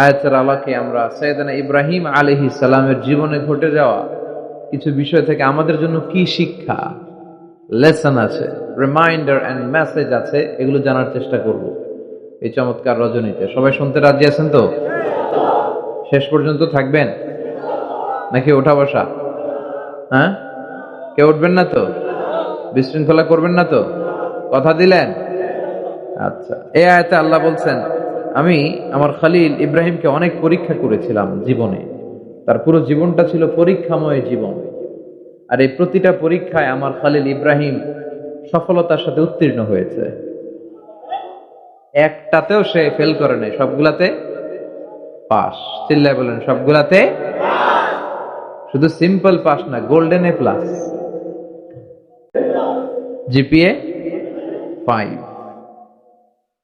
আয়াতের আলোকে আমরা সাইয়েদনা ইব্রাহিম আলাইহিস সালামের জীবনে ঘটে যাওয়া কিছু বিষয় থেকে আমাদের জন্য কি শিক্ষা, লেসন আছে, রিমাইন্ডার এন্ড মেসেজ আছে, এগুলো জানার চেষ্টা করব এই চমৎকার রজনীতে। সবাই শুনতে রাজি আছেন তো? শেষ পর্যন্ত থাকবেন নাকি ওঠা বসা? হ্যাঁ, কেউ উঠবেন না তো? বিশৃঙ্খলা করবেন না তো? কথা দিলেন? আচ্ছা, এই আয়াতে আল্লাহ বলছেন, আমি আমার খলিল ইব্রাহিমকে অনেক পরীক্ষা করেছিলাম জীবনে। তার পুরো জীবনটা ছিল পরীক্ষাময় জীবন, আর এই প্রতিটা পরীক্ষায় আমার খলিল ইব্রাহিম সফলতার সাথে উত্তীর্ণ হয়েছে। একটাতেও সে ফেল করে নাই, সবগুলাতে পাস। চিল্লায় বলেন, সবগুলাতে শুধু সিম্পল পাস না, golden A plus, GPA 5,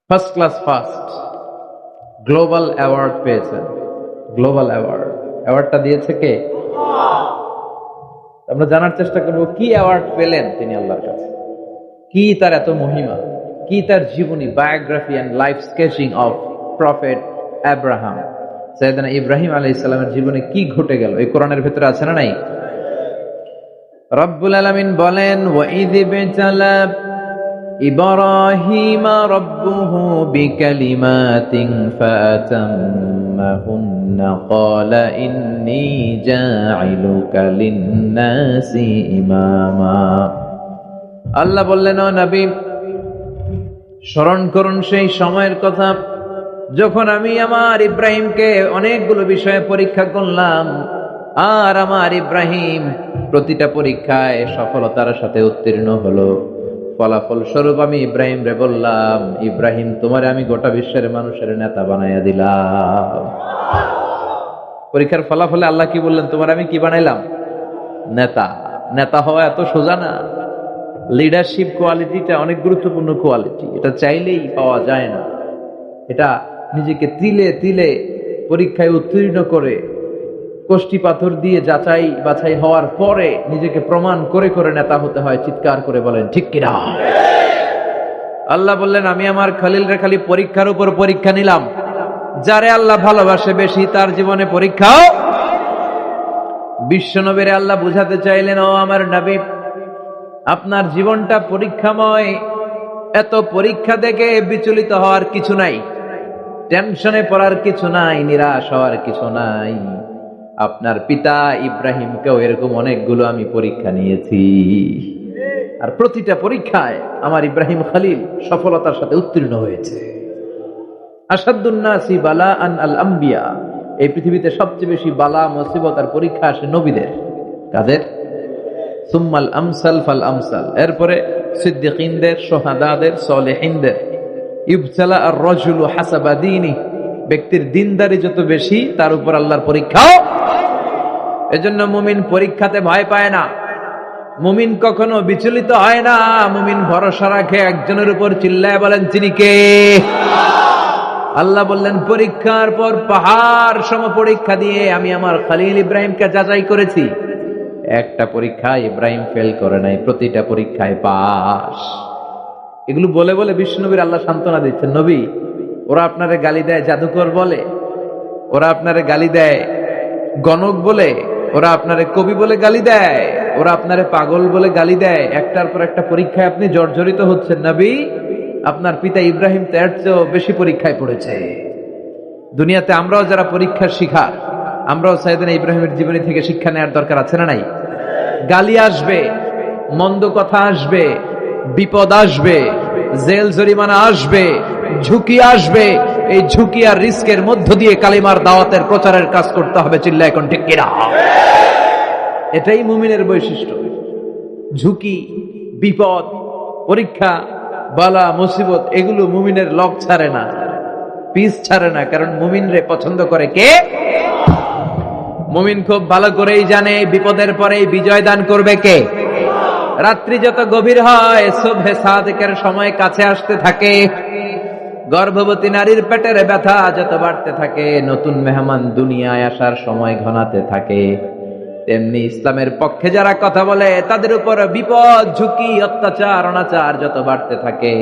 first class first, global award পেয়েছেন। গ্লোবাল অ্যাওয়ার্ডটা দিয়েছে কে? আমরা জানার চেষ্টা করব কি অ্যাওয়ার্ড পেলেন তিনি আল্লাহর কাছে, কি তার এত মহিমা, কি তার জীবনী, biography and life sketching of prophet Abraham. সাইয়েদনা ইব্রাহিম আলাইহিস সালামের জীবনে কি ঘটে গেল এই কোরআনের ভিতরে আছে না নাই? রব্বুল আলামিন বলেন, ওয়াইয বিতালা ইব্রাহিম রাব্বুহু বিকালিমাতিন ফাতাম্মাহুন্না ক্বালা ইন্নী জাঈলুকা লিন-নাসি ইমামা। আল্লাহ বললেন, ও নবী, স্মরণ করুন সেই সময়ের কথা যখন আমি আমার ইব্রাহিমকে অনেকগুলো বিষয়ে পরীক্ষা করলাম, আর আমার ইব্রাহিম প্রতিটা পরীক্ষায় সফলতার সাথে উত্তীর্ণ হলো। ফলাফল স্বরূপ আমি ইব্রাহিম রে বললাম, ইব্রাহিম, তোমারে আমি গোটা বিশ্বের মানুষের নেতা বানাইয়া দিলাম। পরীক্ষার ফলাফলে আল্লাহ কি বললেন? তোমার আমি কি বানাইলাম? নেতা। নেতা হওয়া এত সোজা না। লিডারশিপ কোয়ালিটিটা অনেক গুরুত্বপূর্ণ কোয়ালিটি, এটা চাইলেই পাওয়া যায় না। এটা নিজেকে তিলে তিলে পরীক্ষায় উত্তীর্ণ করে, কষ্টি পাথর দিয়ে যাচাই বাছাই হওয়ার পরে নিজেকে প্রমাণ করে করে নেতা হতে হয়। চিৎকার করে বলেন ঠিক কিনা? আল্লাহ বললেন, আমি আমার খলিল রে খালি পরীক্ষার উপর পরীক্ষা নিলাম। যারে আল্লাহ ভালোবাসে বেশি তার জীবনে পরীক্ষাও। বিশ্বনবীরে আল্লাহ বুঝাতে চাইলেন, ও আমার নবী, আপনার জীবনটা পরীক্ষাময়। এত পরীক্ষা দেখে বিচলিত হওয়ার কিছু নাই, টেনশনে পড়ার কিছু নাই, নিরাশ হওয়ার কিছু নাই। আপনার পিতা ইব্রাহিমকেও এরকম অনেকগুলো আমি পরীক্ষা নিয়েছি, আর প্রতিটা পরীক্ষায় আমার ইব্রাহিম খলিল সফলতার সাথে উত্তীর্ণ হয়েছে। আসাদুন নাসি বালাআন আল আম্বিয়া, এই পৃথিবীতে সবচেয়ে বেশি বালা মুসিবত আর পরীক্ষা আসে নবীদের। কাদের? সুম্মাল আমসাল ফাল আমসাল, এরপরে সিদ্দিকিনদের, শুহাদাদের, সালেহিনদের। ইবতালা আর রাজুলু হাসাবা দীনি, ব্যক্তির দিনদারি যত বেশি তার উপর আল্লাহর পরীক্ষাও। এজন্য মুমিন পরীক্ষাতে ভয় পায় না, মুমিন কখনো বিচলিত হয় না। মুমিন ভরসা রাখে একজনের উপর। চিল্লায় বলেন তিনি কে? আল্লাহ বললেন, পরীক্ষার পর পাহাড় সম পরীক্ষা দিয়ে আমি আমার খলিল ইব্রাহিমকে যাচাই করেছি। একটা পরীক্ষায় ইব্রাহিম ফেল করে নাই, প্রতিটা পরীক্ষায় পাস। এগুলো বলে বলে বিশ্বনবীর আল্লাহ সান্ত্বনা দিচ্ছেন, নবী, ওরা আপনারে গালি দেয় জাদুকর বলে, ওরা আপনারে গালি দেয় গণক বলে, ওরা আপনারে কবি বলে গালি দেয়, ওরা আপনারে পাগল বলে গালি দেয়, একটার পর একটা পরীক্ষায় আপনি জর্জরিত হচ্ছেন। নবী, আপনার পিতা ইব্রাহিম তো এর চেয়েও বেশি পরীক্ষায় পড়েছে। দুনিয়াতে আমরাও যারা পরীক্ষার শিকার, আমরাও সাইয়েদনা ইব্রাহিমের জীবনী থেকে শিক্ষা নেওয়ার দরকার আছে না নাই? গালি আসবে, মন্দ কথা আসবে, বিপদ আসবে, জেল জরিমানা আসবে, ঝুঁকি আসবে। এই ঝুঁকি আর রিস্কের মধ্য দিয়ে কালিমার দাওয়াতের প্রচারের কাজ করতে হবে। চিল্লা এখন ঠিক কিনা? এটাই মুমিনের বৈশিষ্ট্য। ঝুঁকি, বিপদ, পরীক্ষা, বালা মুসিবত, এগুলো মুমিনের লক ছাড়ে না, পিস ছাড়ে না। কারণ মুমিনরে পছন্দ করে কে? মুমিন খুব ভালো করেই জানে বিপদের পরে বিজয় দান করবে কে। রাত্রি যত গভীর হয়, সুবহে সাদিকের সময় কাছে আসতে থাকে, গর্ভবতী নারীর পেটের ব্যথা যত বাড়তে থাকে, নতুন মেহমান দুনিয়ায় আসার সময় ঘনাতে থাকে, তেমনি ইসলামের পক্ষে যারা কথা বলে তাদের উপর বিপদ, ঝুঁকি, অত্যাচার, অনাচার যত বাড়তে থাকে,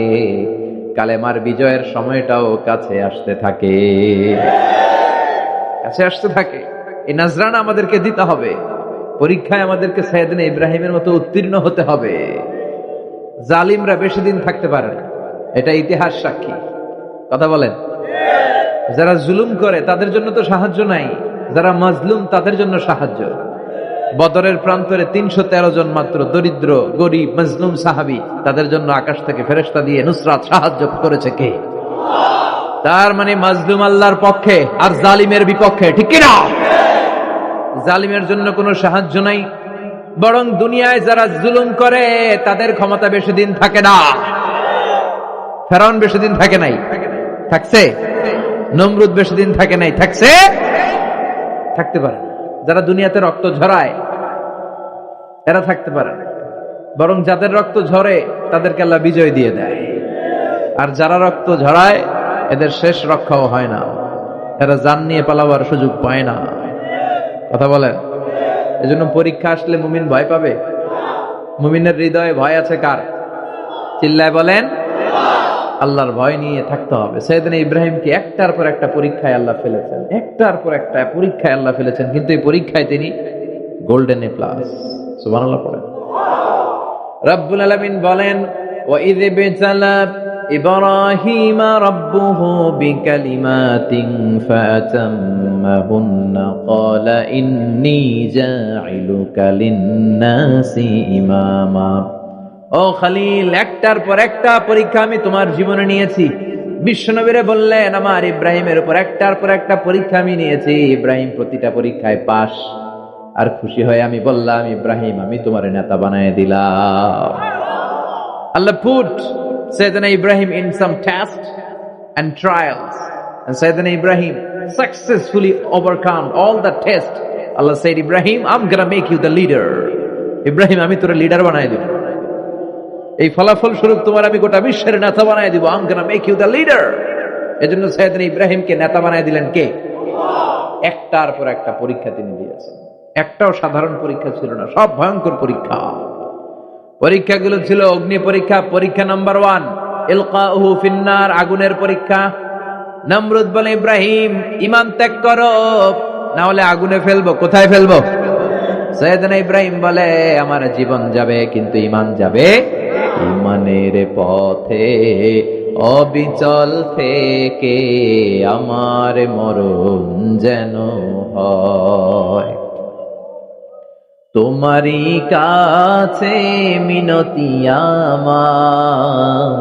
কালেমার বিজয়ের সময়টাও কাছে আসতে থাকে। কাছে আসতে থাকে। এই নাজরানা আমাদেরকে দিতে হবে। পরীক্ষায় আমাদেরকে সাইয়েদনা ইব্রাহিমের মতো উত্তীর্ণ হতে হবে। জালিমরা বেশি দিন থাকতে পারে না, এটা ইতিহাস সাক্ষী। কথা বলেন। যারা জুলুম করে তাদের জন্য তো সাহায্য নাই, যারা মাজলুম তাদের জন্য সাহায্য। বদরের প্রান্তরে 313 জন মাত্র দরিদ্র গরিব মাজলুম সাহাবী, তাদের জন্য আকাশ থেকে ফেরেশতা দিয়ে নুসরাত সাহায্য করেছে কে? তার মানে মাজলুম আল্লাহর পক্ষে আর জালিমের বিপক্ষে, ঠিক কি না? জালিমের জন্য কোনো সাহায্য নাই, বরং দুনিয়ায় যারা জুলুম করে তাদের ক্ষমতা বেশি দিন থাকে না। ফেরাউন বেশি দিন থাকে নাই, থাকছে? নমরুদ বেশি দিন থাকে নাই, থাকছে? থাকতে পারে না। যারা দুনিয়াতে রক্ত ঝরায় এরা থাকতে পারে না, বরং যাদের রক্ত ঝরে তাদেরকে আল্লাহ বিজয় দিয়ে দেয়। আর যারা রক্ত ঝরায় এদের শেষ রক্ষাও হয় না, এরা জান নিয়ে পালাবার সুযোগ পায় না। কথা বলেন। এজন্য পরীক্ষা আসলে মুমিন ভয় পাবে। মুমিনের হৃদয়ে ভয় আছে কার? চিল্লায় বলেন। আল্লাহর ভয় নিয়ে থাকতে হবে। সাইয়েদনা ইব্রাহিমকে একটার পর একটা পরীক্ষায় আল্লাহ ফেলেছেন, একটার পর একটা পরীক্ষায় আল্লাহ ফেলেছেন, কিন্তু এই পরীক্ষায় তিনি গোল্ডেন এ প্লাস। সুবহানাল্লাহ পড়েন। রব্বুল আলামিন বলেন, ওয়া ইয বিতালা ইব্রাহিম রাব্বুহু বিকালিমাতিন ফাতাম্মাহুন্না ক্বালা ইন্নী জাইলুকা লিন-নাসি ইমামা। ও খলিল, একটার পর একটা পরীক্ষা আমি তোমার জীবনে নিয়েছি। বিশ্বনবীরে বললেন, আমার ইব্রাহিমের উপর একটার পর একটা পরীক্ষা আমি নিয়েছি। ইব্রাহিম প্রতিটা পরীক্ষায় পাস। আর খুশি হয়ে আমি বললাম, ইব্রাহিম আমি তোমার নেতা বানায় দিলাম। আল্লাহ put Sayyidina Ibrahim in some tests and trials, and Sayyidina Ibrahim successfully overcome all the tests. Allah said, Ibrahim, I'm gonna make you the leader. Ibrahim আমি তোর লিডার বানায় দিব। এই ফলাফল স্বরূপ তোমার আমি গোটা বিশ্বের নেতা বানায় দিব। I'm gonna make you the leader. এজন্য সাইয়েদনা ইব্রাহিমকে নেতা বানায় দিলেন কে? একটার পর একটা পরীক্ষা তিনি দিয়েছেন। একটাও সাধারণ পরীক্ষা ছিল না, সব ভয়ঙ্কর পরীক্ষা। পরীক্ষাগুলো ছিল অগ্নি পরীক্ষা। পরীক্ষা নাম্বার 1 ইলকাউহু ফিন্নার, আগুনের পরীক্ষা। নমরুদ বলে, ইব্রাহিম ঈমান ত্যাগ করো, না হলে আগুনে ফেলবো। কোথায় ফেলবো? সাইয়েদনা ইব্রাহিম বলে, আমার জীবন যাবে কিন্তু ঈমান যাবে। ঈমানের পথে অবিচল থেকে আমার মরণ যেন হয়। তোমারই কাছে মিনতি আমার,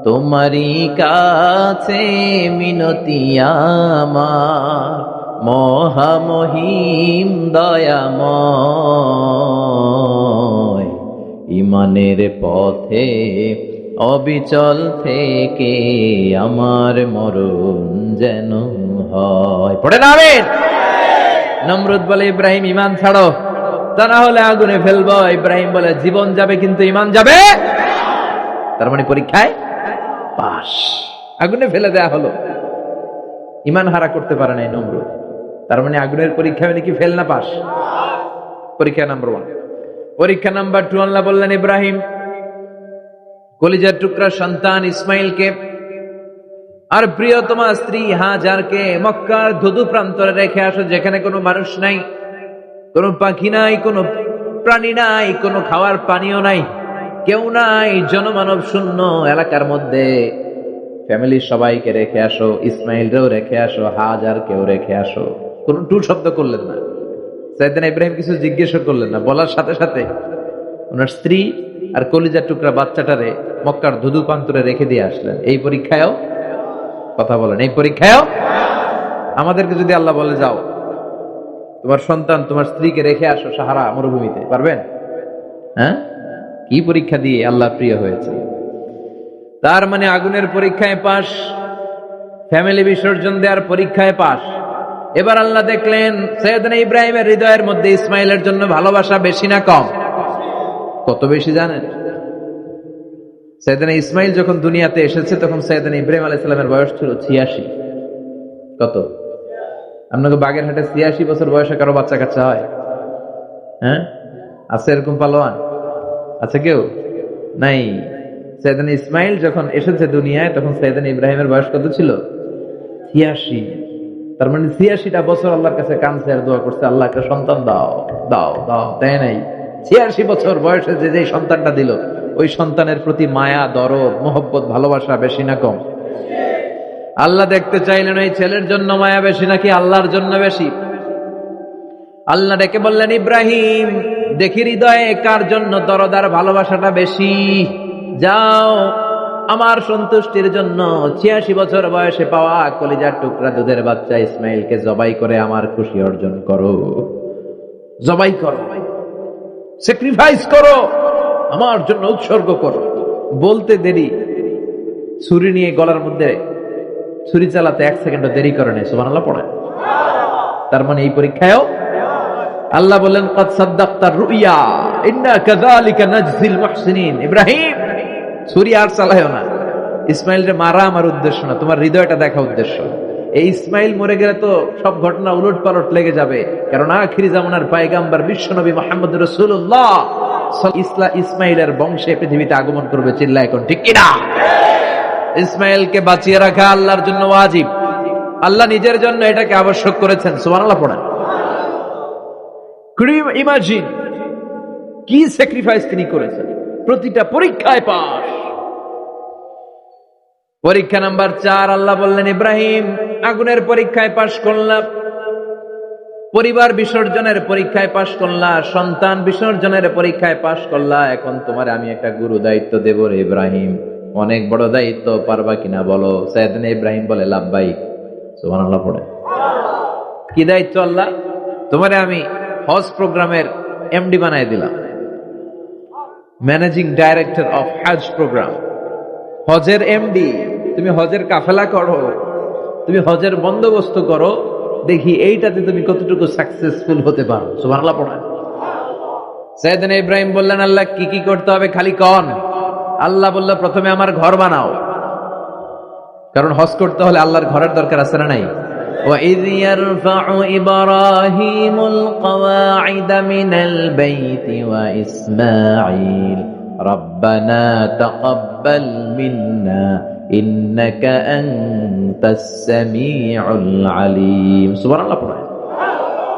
তোমারই কাছে মিনতি আমার, মহামহিম দয়াময়। ঈমানের পথে অবিচল থেকে আমার মরণ যেন হয়। পড়ে না আমিন। নমরুদ বলে, ইব্রাহিম ঈমান ছাড়ো, তা না হলে আগুনে ফেলবো। ইব্রাহিম বলে, জীবন যাবে কিন্তু ঈমান যাবে। তার মানে পরীক্ষায় পাস। আগুনে ফেলে দেয়া হলো, ঈমান হারা করতে পারে নাই নমরুদ। তার মানে আগুনের পরীক্ষা মানে কি ফেল না পাস? পরীক্ষা নাম্বার 1। পরীক্ষা নাম্বার 2 আল্লাহ বললেন, ইব্রাহিম কলিজার টুকরা সন্তান ইসমাইলকে আর প্রিয়তমা স্ত্রী হাজারকে মক্কার ধুধু প্রান্তরে রেখে আসো, যেখানে কোনো মানুষ নাই, কোনো পাখি নাই, কোনো প্রাণী নাই, কোনো খাওয়ার পানিও নাই, কেউ নাই, জনমানব শূন্য এলাকার মধ্যে। ফ্যামিলির সবাইকে রেখে আসো, ইসমাইলরেও রেখে আসো, হাজারকেও রেখে আসো। কোনো টু শব্দ করলেন না। সাইয়েদনা ইব্রাহিম কিছু জিজ্ঞেসও করলেন না, বলার সাথে সাথে ওনার স্ত্রী আর কলিজার টুকরা বাচ্চাটারে মক্কার ধুধু প্রান্তরে রেখে দিয়ে আসলেন। এই পরীক্ষায়ও, কথা বলেন, এই পরীক্ষায়ও আমাদেরকে যদি আল্লাহ বলে, যাও তোমার সন্তান তোমার স্ত্রীকে রেখে আসো সাহারা মরুভূমিতে, পারবেন? হ্যাঁ, কি পরীক্ষা দিয়ে আল্লাহ প্রিয় হয়েছে। তার মানে আগুনের পরীক্ষায় পাস, ফ্যামিলি বিসর্জন দেওয়ার পরীক্ষায় পাস। এবার আল্লাহ দেখলেন সাইয়েদনা ইব্রাহিমের হৃদয়ের মধ্যে ইসমাইলের জন্য ভালোবাসা বেশি না কম? কত বেশি জানেন? সাইয়েদনা ইসমাইল যখন দুনিয়াতে এসেছে তখন সাইয়েদনা ইব্রাহিম আলাইহিস সালামের বয়স ছিল 86। কত? আপনাকে বাগেরহাটে 86 বছর বয়সে কারো বাচ্চা কাচ্চা হয়? হ্যাঁ, আছে এরকম পালোয়ান? আছে কেউ? নাই। সাইয়েদনা ইসমাইল যখন এসেছে দুনিয়ায় তখন সাইয়েদনা ইব্রাহিমের বয়স কত ছিল? 86। তার মানে 86টা বছর আল্লাহর কাছে কাঁদছে আর দোয়া করছে, আল্লাহ একটা সন্তান দাও দাও দাও, দেয় নাই। 86 বছর বয়সে যে সন্তানটা দিল, ওই সন্তানের প্রতি মায়া, দরদ, মোহব্বত, ভালোবাসা বেশি না কম? আল্লাহ দেখতে চাইলেন এই ছেলের জন্য মায়া বেশি নাকি আল্লাহর জন্য বেশি। আল্লাহ ডেকে বললেন, ইব্রাহিম, দেখি হৃদয়ে কার জন্য দরদ আর ভালোবাসাটা বেশি। যাও আমার সন্তুষ্টির জন্য 86 বছর বয়সে পাওয়া কলিজার টুকরা দুধের বাচ্চা ইসমাইলকে জবাই করে আমার খুশি অর্জন করো। জবাই করো, স্যাক্রিফাইস করো, আমার জন্য উৎসর্গ করো। বলতে দেরি, ছুরি নিয়ে গলার মধ্যে ছুরি চালাতে 1 সেকেন্ডও দেরি করে নেই। সুবহানাল্লাহ পড়ে। তার মানে এই পরীক্ষায়ও আল্লাহ বললেন, ক্বাদ সাদ্দাকতার রুইয়া ইন্না কাযালিকা নাজজিল মুহসিনিন। ইব্রাহিম, ছুরি আর চালায়ও না। ইসমাইলকে মারা আমার উদ্দেশ্য না, তোমার হৃদয়টা দেখা উদ্দেশ্য। এই ইসমাইল মরে গেলে তো সব ঘটনা উলট পালট লেগে যাবে, কারণ আখিরি জামানার পয়গম্বর বিশ্বনবী মুহাম্মদ রাসূলুল্লাহ ইসমাইলের বংশে পৃথিবীতে আগমন করবে। চিল্লা এখন ঠিক কিনা? ইসমাইলকে বাঁচিয়ে রাখা আল্লাহর জন্য ওয়াজিব, আল্লাহ নিজের জন্য এটাকে আবশ্যক করেছেন। সুবহানাল্লাহ পড়েন। ইমাজিন কি স্যাক্রিফাইস তিনি করেছেন। প্রতিটা পরীক্ষায় পাস। পরীক্ষা নাম্বার 4, আল্লাহ বললেন, ইব্রাহিম, আগুনের পরীক্ষায় পাশ করলাম, পরিবার বিসর্জনের পরীক্ষায় পাশ করলা, সন্তান বিসর্জনের পরীক্ষায় পাশ করলা, এখন তোমার আমি একটা গুরু দায়িত্ব দেব রে ইব্রাহিম। অনেক বড় দায়িত্ব, পারবা কিনা বলো? সাইয়েদনা ইব্রাহিম বলে, লাব্বাইক। সুবহানাল্লাহ পড়ে। কি দায়িত্ব আল্লাহ? তোমারে আমি হজ প্রোগ্রামের এমডি বানাই দিলাম, managing director of Hajj program. হজের এমডি, তুমি হজের কাফেলা করো, তুমি হজের বন্দোবস্ত করো, দেখি এইটাতে তুমি কতটুকু সাকসেসফুল হতে পারো। সুবহানাল্লাহ পড়েন। সাইয়েদনা ইব্রাহিম বললেন, আল্লাহ কি কি করতে হবে খালি কন। আল্লাহ বলল, প্রথমে আমার ঘর বানাও, কারণ হজ করতে হলে আল্লাহর ঘরের দরকার আছে না নাই? وَإِذْ يَرْفَعُ إِبْرَاهِيمُ الْقَوَاعِدَ مِنَ الْبَيْتِ وَإِسْمَاعِيلُ رَبَّنَا تَقَبَّلْ مِنَّا إِنَّكَ أَنْتَ السَّمِيعُ الْعَلِيمُ। সুবহানাল্লাহ পড়ে।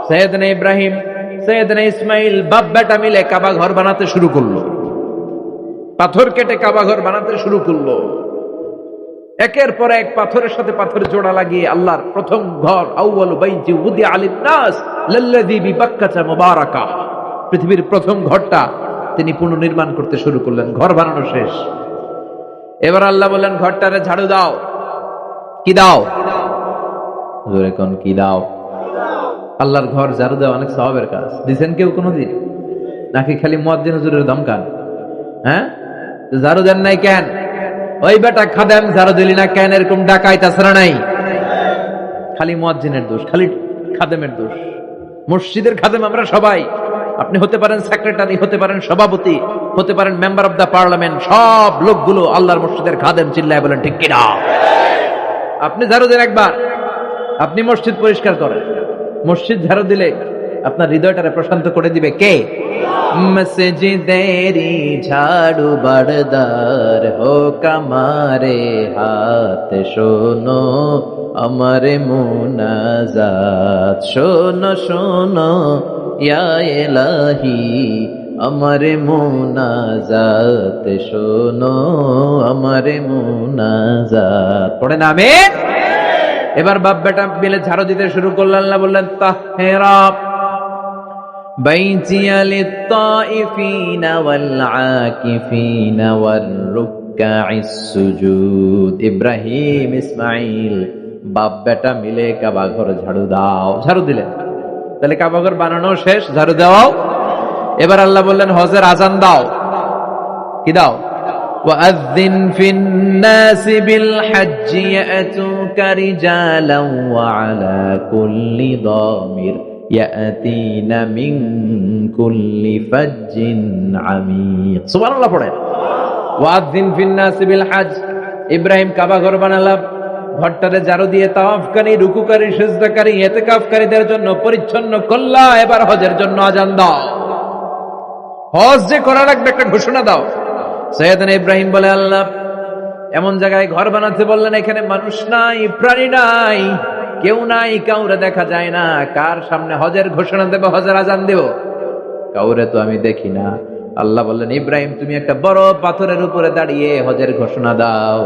সাইয়েদনা ইব্রাহিম, সাইয়েদনা ইসমাইল বাপ বেটা মিলে কাবা ঘর বানাতে শুরু করলো। পাথর কেটে কাবা ঘর বানাতে শুরু করলো। একের পর এক পাথরের সাথে পাথর জোড়া লাগিয়ে আল্লাহর প্রথম ঘর, আউয়ালু বাইতি উদিআ লিন-নাস লাল্লাযী বিবাক্কাতা মুবারাকা, পৃথিবীর প্রথম ঘরটা তিনি পুনর্নির্মাণ করতে শুরু করলেন। ঘর বানানো শেষ। এবার আল্লাহ বললেন, ঘরটারে ঝাড়ু দাও। কি দাও? জোরে কোন, কি দাও? আল্লাহর ঘর ঝাড়ু দেওয়া অনেক সওয়াবের কাজ। দিছেন কেউ কোনোদিন? নাকি খালি মুয়াজ্জিন হুজুরের ধমকান? হ্যাঁ, ঝাড়ু দেন নাই কেন? ওই বেটা খাদেম, ঝাড়ু দিলি না কেন? এরকম ডাকাইত আছে না নাই? খালি মুয়াজ্জিনের দোষ, খালি খাদেমের দোষ। মসজিদের খাদেম আমরা সবাই। আপনি হতে পারেন সেক্রেটারি, হতে পারেন সভাপতি, হতে পারেন মেম্বার অফ দা পার্লামেন্ট, সব লোকগুলো আল্লাহর মসজিদের খাদেম। চিল্লায় বলেন ঠিক কিনা? আপনি ঝাড়ু দেন একবার, আপনি মসজিদ পরিষ্কার করেন। মসজিদ ঝাড়ু দিলে আপনার হৃদয়টারে প্রশান্ত করে দিবে কে? মসজিদেরি ঝাড়ু বারদার হোক আমারে হাত, শোনো আমারে মুনাজাত, শোনো শোনো ইয়া ইলাহি আমারে মুনাজাত, শোনো আমারে মুনাজাত। পড়েন আমিন। এবার বাপ বেটা মিলে ঝাড়ু দিতে শুরু করলেন। আল্লাহ বললেন, তাহহিরা বাইতিয়া লিত-তাইফিনা ওয়াল-আকিফিনা ওয়ার-রুক্কা'ইস সুজুদ। ইব্রাহিম, ইসমাইল বাপ বেটা মিলে কাবা ঘর ঝাড়ু দাও। ঝাড়ু দিলেন, তাহলে কাবা ঘর বানানো শেষ, ঝাড়ু দাও। এবার আল্লাহ বললেন, হজের আজান দাও। কি দাও? وَأَذِّنْ فِي النَّاسِ بِالْحَجِّ يَأْتُوكَ رِجَالًا وَعَلَى كُلِّ ضَامِرٍ يَأْتِينَ مِنْ كُلِّ فَجٍّ عَمِيقٍ। সুবহানাল্লাহ পড়েন। وَأَذِّنْ فِي النَّاسِ بِالْحَجِّ। ইব্রাহিম কাবা ঘর বানালাম, ঘরটারে ঝাড়ু দিয়ে তাওয়াফকারী, রুকুকারী, সিজদাকারী, ইতিকাফকারীদের জন্য পরিচ্ছন্ন করলা। এবার হজের জন্য আজান দাও। হজ যে করা লাগবে একটা ঘোষণা দাও। সাইয়েদনা ইব্রাহিম বলে, আল্লাহ এমন জায়গায় ঘর বানাতে বললেন এখানে মানুষ নাই, প্রাণী নাই, কেউ নাই, কাউরে দেখা যায় না। কার সামনে হজের ঘোষণা দেব, হজের আজান দেব? কাউরে তো আমি দেখি না। আল্লাহ বললেন, ইব্রাহিম তুমি একটা বড় পাথরের উপরে দাঁড়িয়ে হজের ঘোষণা দাও।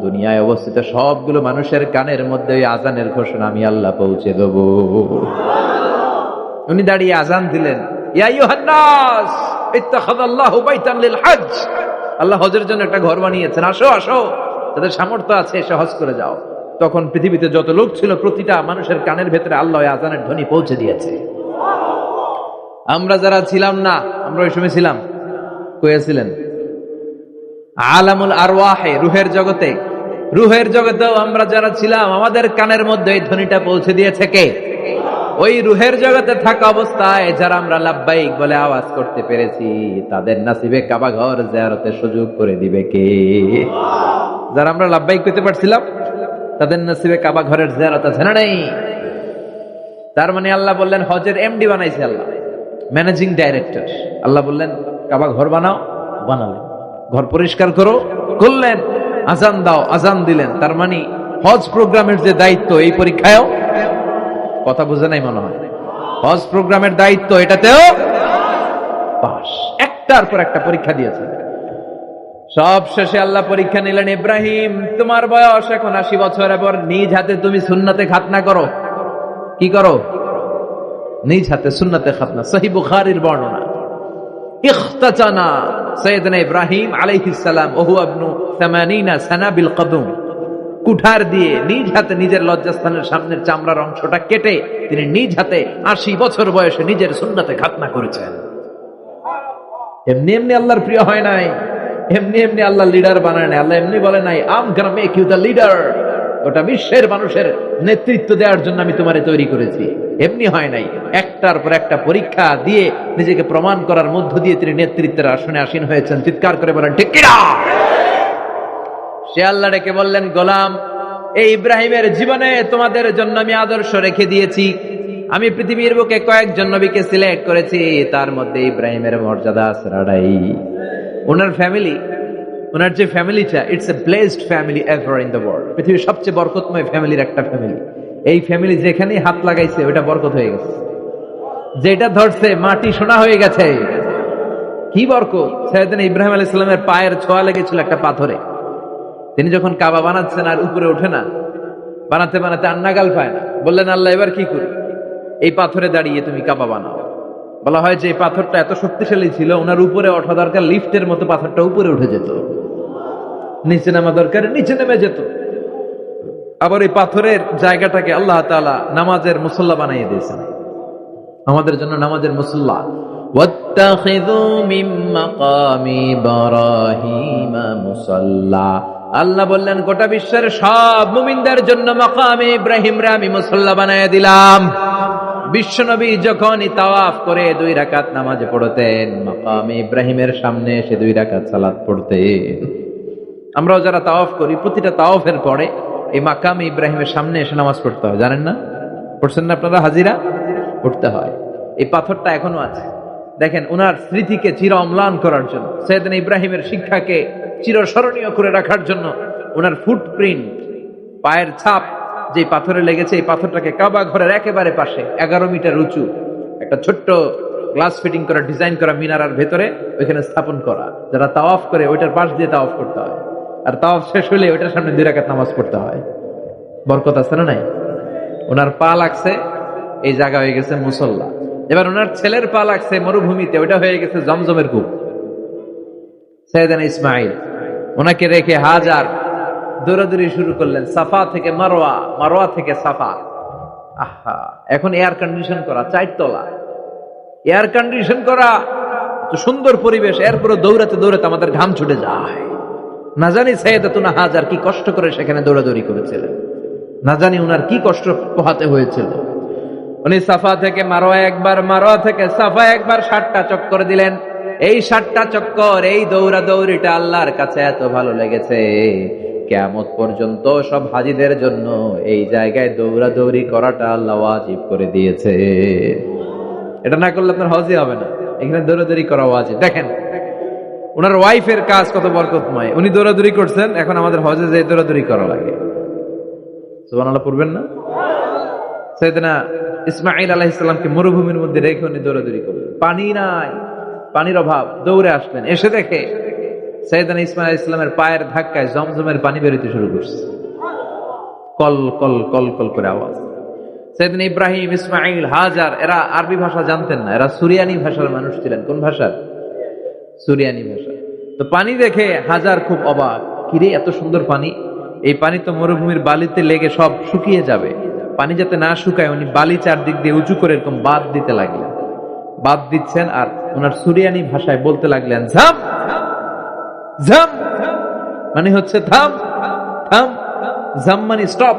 দুনিয়ায় অবস্থিত সবগুলো মানুষের কানের মধ্যে ওই আজানের ঘোষণা আমি আল্লাহ পৌঁছে দেব। উনি দাঁড়িয়ে আজান দিলেন, ইয়া আইয়ুহান নাস ইত্তাখাযাল্লাহু বাইতান লিল হজ। আল্লাহ হজের জন্য একটা ঘর বানিয়েছেন, আসো আসো, যাদের সামর্থ্য আছে এসে হজ করে যাও। তখন পৃথিবীতে যত লোক ছিল প্রতিটা মানুষের কানের ভেতরে আল্লাহ ওই আজানের ধ্বনি পৌঁছে দিয়েছে। আমরা যারা ছিলাম না, আমরা ওই সময় ছিলাম, কয়েছিলেন আলামুল আরওয়াহে, রুহের জগতে, রুহের জগতেও আমরা যারা ছিলাম আমাদের কানের মধ্যে এই ধ্বনিটা পৌঁছে দিয়েছে কে? ওই রুহের জগতে থাকা অবস্থায় যারা আমরা লাব্বাইক বলে আওয়াজ করতে পেরেছি, তাদের নাসিবে কাবা ঘর জিয়ারতের সুযোগ করে দিবে কে? যারা আমরা লাব্বাইক করতে পারছিলাম তাদের নসিবে কাবা ঘরের জিয়ারত আছে না নেই? তার মানে আল্লাহ বললেন হজের এমডি বানাইছে আল্লাহ, ম্যানেজিং ডাইরেক্টর। আল্লাহ বললেন কাবা ঘর বানাও, বানালেন। ঘর পরিষ্কার করো, করলেন। আজান দাও, আজান দিলেন। তার মানে হজ প্রোগ্রামের যে দায়িত্ব এই পরীক্ষায়ও, কথা বুঝে নাই মনে হয়, হজ প্রোগ্রামের দায়িত্ব এটাতেও পাস। একটার পর একটা পরীক্ষা দিয়েছে। সব শেষে আল্লাহ পরীক্ষা নিলেন, ইব্রাহিম তোমার বয়স এখন 80 বছর, এবার নিজ হাতে তুমি সুন্নাতে খাতনা করো। কি করো? নিজ হাতে সুন্নাতে খাতনা। সহিহ বুখারীর বর্ণনা, ইখতাতানা সাইয়েদনা ইব্রাহিম আলাইহিস সালাম ওহু ইবনু 80 সানা বিল কদম। কুঠার দিয়ে নিজ হাতে নিজের লজ্জাস্থানের সামনের চামড়ার অংশটা কেটে তিনি নিজ হাতে 80 বছর বয়সে নিজের সুন্নাতে খাতনা করেছেন। এমনি এমনি আল্লাহর প্রিয় হয় নাই, এমনি এমনি আল্লাহ লিডার বানায় নাই। আল্লাহ এমনি বলে নাই I'm gonna make you the leader, ওটা বিশ্বের মানুষের নেতৃত্ব দেওয়ার জন্য আমি তোমারে তৈরি করেছি। এমনি হয় নাই, একটার পর একটা পরীক্ষা দিয়ে নিজেকে প্রমাণ করার মধ্য দিয়ে তিনি নেতৃত্বের আসনে আসীন হয়েছেন। চিৎকার করে বলেন ঠিক কিনা? সে আল্লাহ ডেকে বললেন, গোলাম এই ইব্রাহিমের জীবনে তোমাদের জন্য আমি আদর্শ রেখে দিয়েছি। আমি পৃথিবীর বুকে কয়েকজন নবীকে সিলেক্ট করেছি, তার মধ্যে ইব্রাহিমের মর্যাদা আছে রাডাই। ওনার ফ্যামিলি, ওনার যে ফ্যামিলিটা, it's a blessed family ever in the world. পৃথিবীর সবচেয়ে বরকতময় ফ্যামিলির একটা ফ্যামিলি। এই ফ্যামিলি যেখানেই হাত লাগাইছে ওটা বরকত হয়ে গেছে, যেটা ধরছে মাটি সোনা হয়ে গেছে। কি বরকত! সাইয়েদনা ইব্রাহিম আলাইহিস সালামের পায়ের ছোঁয়া লেগেছিল একটা পাথরে। তিনি যখন কাবা বানাচ্ছেন আর উপরে ওঠে না, বানাতে বানাতে আর নাগাল পায় না, বললেন আল্লাহ এবার কি করি? এই পাথরে দাঁড়িয়ে তুমি কাবা বানাও। বলা হয় যে এই পাথরটা এত শক্তিশালী ছিল, ওনার উপরে ওঠা দরকার লিফটের মতো পাথরটা উপরে উঠে যেত, নিচে নামা দরকার নিচে নেমে যেত। আবার এই পাথরের জায়গাটাকে আল্লাহ তাআলা নামাজের মুসল্লা বানিয়ে দিয়েছেন, আমাদের জন্য নামাজের মুসল্লা। ওয়াত্তাখিযু মিন মাকামি ইব্রাহিমা মুসাল্লা। আল্লাহ বললেন গোটা বিশ্বের সব মুমিনদের জন্য মাকামে ইব্রাহিমরে আমি মুসল্লা বানায় দিলাম। বিশ্বনবী যখনই তাওয়াফ করে 2 রাকাত নামাজ পড়তেন, মাকামে ইব্রাহিমের সামনে এসে 2 রাকাত সালাত পড়তেন। আমরাও যারা তাওয়াফ করি, প্রতিটা তাওয়াফের পরে এই মাকামে ইব্রাহিমের সামনে এসে নামাজ পড়তে হয়, জানেন না? পড়ছেন না আপনারা? হাজিরা পড়তে হয়। এই পাথরটা এখনো আছে। দেখেন উনার স্মৃতিকে চির অম্লান করার জন্য, সাইয়েদনা ইব্রাহিমের শিক্ষাকে চিরস্মরণীয় করে রাখার জন্য ওনার ফুটপ্রিন্ট, পায়ের ছাপ যে পাথরে লেগেছে, এই পাথরটাকে কাবা ঘরের একেবারে পাশে 11 মিটার উঁচু একটা ছোট্ট গ্লাস ফিটিং করা, ডিজাইন করা মিনারার ভেতরে ওইখানে স্থাপন করা। যারা তাওয়াফ করে ওইটার পাশ দিয়ে তাওয়াফ করতে হয়, আর তাওয়াফ শেষ হলে ওইটার সামনে 2 রাকাত নামাজ পড়তে হয়। বরকত আছে না নাই? ওনার পা লাগছে, এই জায়গা হয়ে গেছে মুসল্লা। এবার ওনার ছেলের পা লাগছে মরুভূমিতে, ওইটা হয়ে গেছে জমজমের কূপ। সাইয়েদনা ইসমাইল ওনাকে রেখে হাজার দৌড়াদৌড়ি শুরু করলেন, সাফা থেকে মারওয়া, মারওয়া থেকে সাফা। আহা, এখন এয়ার কন্ডিশন করা, 4 তলা এয়ার কন্ডিশন করা, তো সুন্দর পরিবেশ, এরপরে দৌড়াতে দৌড়াতে আমাদের ঘাম ছুটে যায়। না জানি সাইয়েদাতুনা হাজার কি কষ্ট করে সেখানে দৌড়াদৌড়ি করেছিলেন, না জানি উনার কি কষ্ট পোহাতে হয়েছিল। উনি সাফা থেকে মারওয়া একবার, মারওয়া থেকে সাফা একবার 60টা চক্কর দিলেন। এই 60টা চক্কর, এই দৌড়াদৌড়িটা আল্লাহর কাছে এত ভালো লেগেছে, কিয়ামত পর্যন্ত সব হাজীদের জন্য এই জায়গায় দৌড়াদৌড়ি করাটা আল্লাহ ওয়াজিব করে দিয়েছে। এটা না করলে আপনার হজই হবে না, এখানে দৌড়াদৌড়ি করা ওয়াজিব। দেখেন ওনার ওয়াইফের কাজ কত বরকতময়, উনি দৌড়াদৌড়ি করছেন, এখন আমাদের হজে যে দৌড়াদৌড়ি করা লাগে। সুবহানাল্লাহ পড়বেন না? সাইয়েদনা ইসমাঈল আলাইহিস সালামকে মরুভূমির মধ্যে রেখে উনি দৌড়াদৌড়ি করলেন, পানি নাই, পানির অভাব, দৌড়ে আসলেন, এসে দেখে সাইয়েদনা ইসমাঈল আলাইহিস সালামের পায়ের ধাক্কায় জমজমের পানি বেরোতে শুরু করছে, কল কল কল কল করে আওয়াজ। সাইয়েদনা ইব্রাহিম, ইসমাঈল, হাজার এরা আরবি ভাষা জানতেন না, এরা সুরিয়ানি ভাষার মানুষ ছিলেন। কোন ভাষার? সুরিয়ানি ভাষা। তো পানি দেখে হাজার খুব অবাক, কিরে এত সুন্দর পানি, এই পানি তো মরুভূমির বালিতে লেগে সব শুকিয়ে যাবে, পানি যাতে না শুকায় উনি বালি চারদিক দিয়ে উঁচু করে এরকম বাঁধ দিতে লাগলেন, বাঁধ দিচ্ছেন আর ওনার সুরিয়ানি ভাষায় বলতে লাগলেন ঝাম ঝাম, মানে হচ্ছে থাম থাম, ঝাম মানে স্টপ,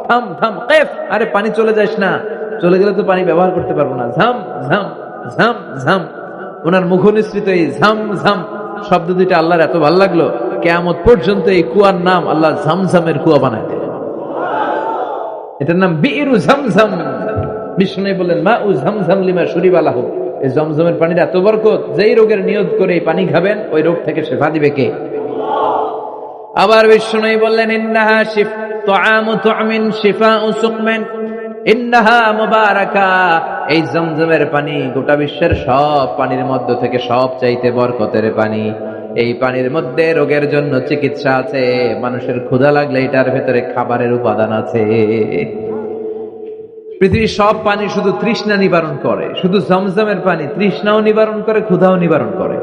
থাম থাম, কেফ, আরে পানি চলে যাস না, চলে গেলে তো পানি ব্যবহার করতে পারবো না, ঝাম ঝাম ঝাম ঝাম। ওনার মুখনিসৃত এই ঝাম ঝাম শব্দ দুইটা আল্লাহর এত ভালো লাগলো, কিয়ামত পর্যন্ত এই কুয়ার নাম আল্লাহ ঝামঝামের কুয়া বানায় দিলেন। এটার নাম বিইরু ঝামঝাম। বিষ্ণু বললেন মা উ ঝামঝাম লিমা শুরিবা লাহু, এই জমজমের পানির এত বরকত, যেই রোগের নিয়ত করে এই পানি খাবেন ওই রোগ থেকে শেফা দিবে কে? আবার বিষ্ণু বললেন ইন্নাহা শিফ তুআমু তুআমিন শিফাউ সুকমিন ইন্নাহা মুবারাকা, এই জমজমের পানি গোটা বিশ্বের সব পানির মধ্য থেকে সব চাইতে বরকতের পানি, এই পানির মধ্যে রোগের জন্য চিকিৎসা আছে, মানুষের ক্ষুধা লাগলে এটার ভেতরে খাবারের উপাদান আছে। পৃথিবীর সব পানি শুধু তৃষ্ণা নিবারণ করে, শুধু জমজমের পানি তৃষ্ণাও নিবারণ করে, ক্ষুধাও নিবারণ করে।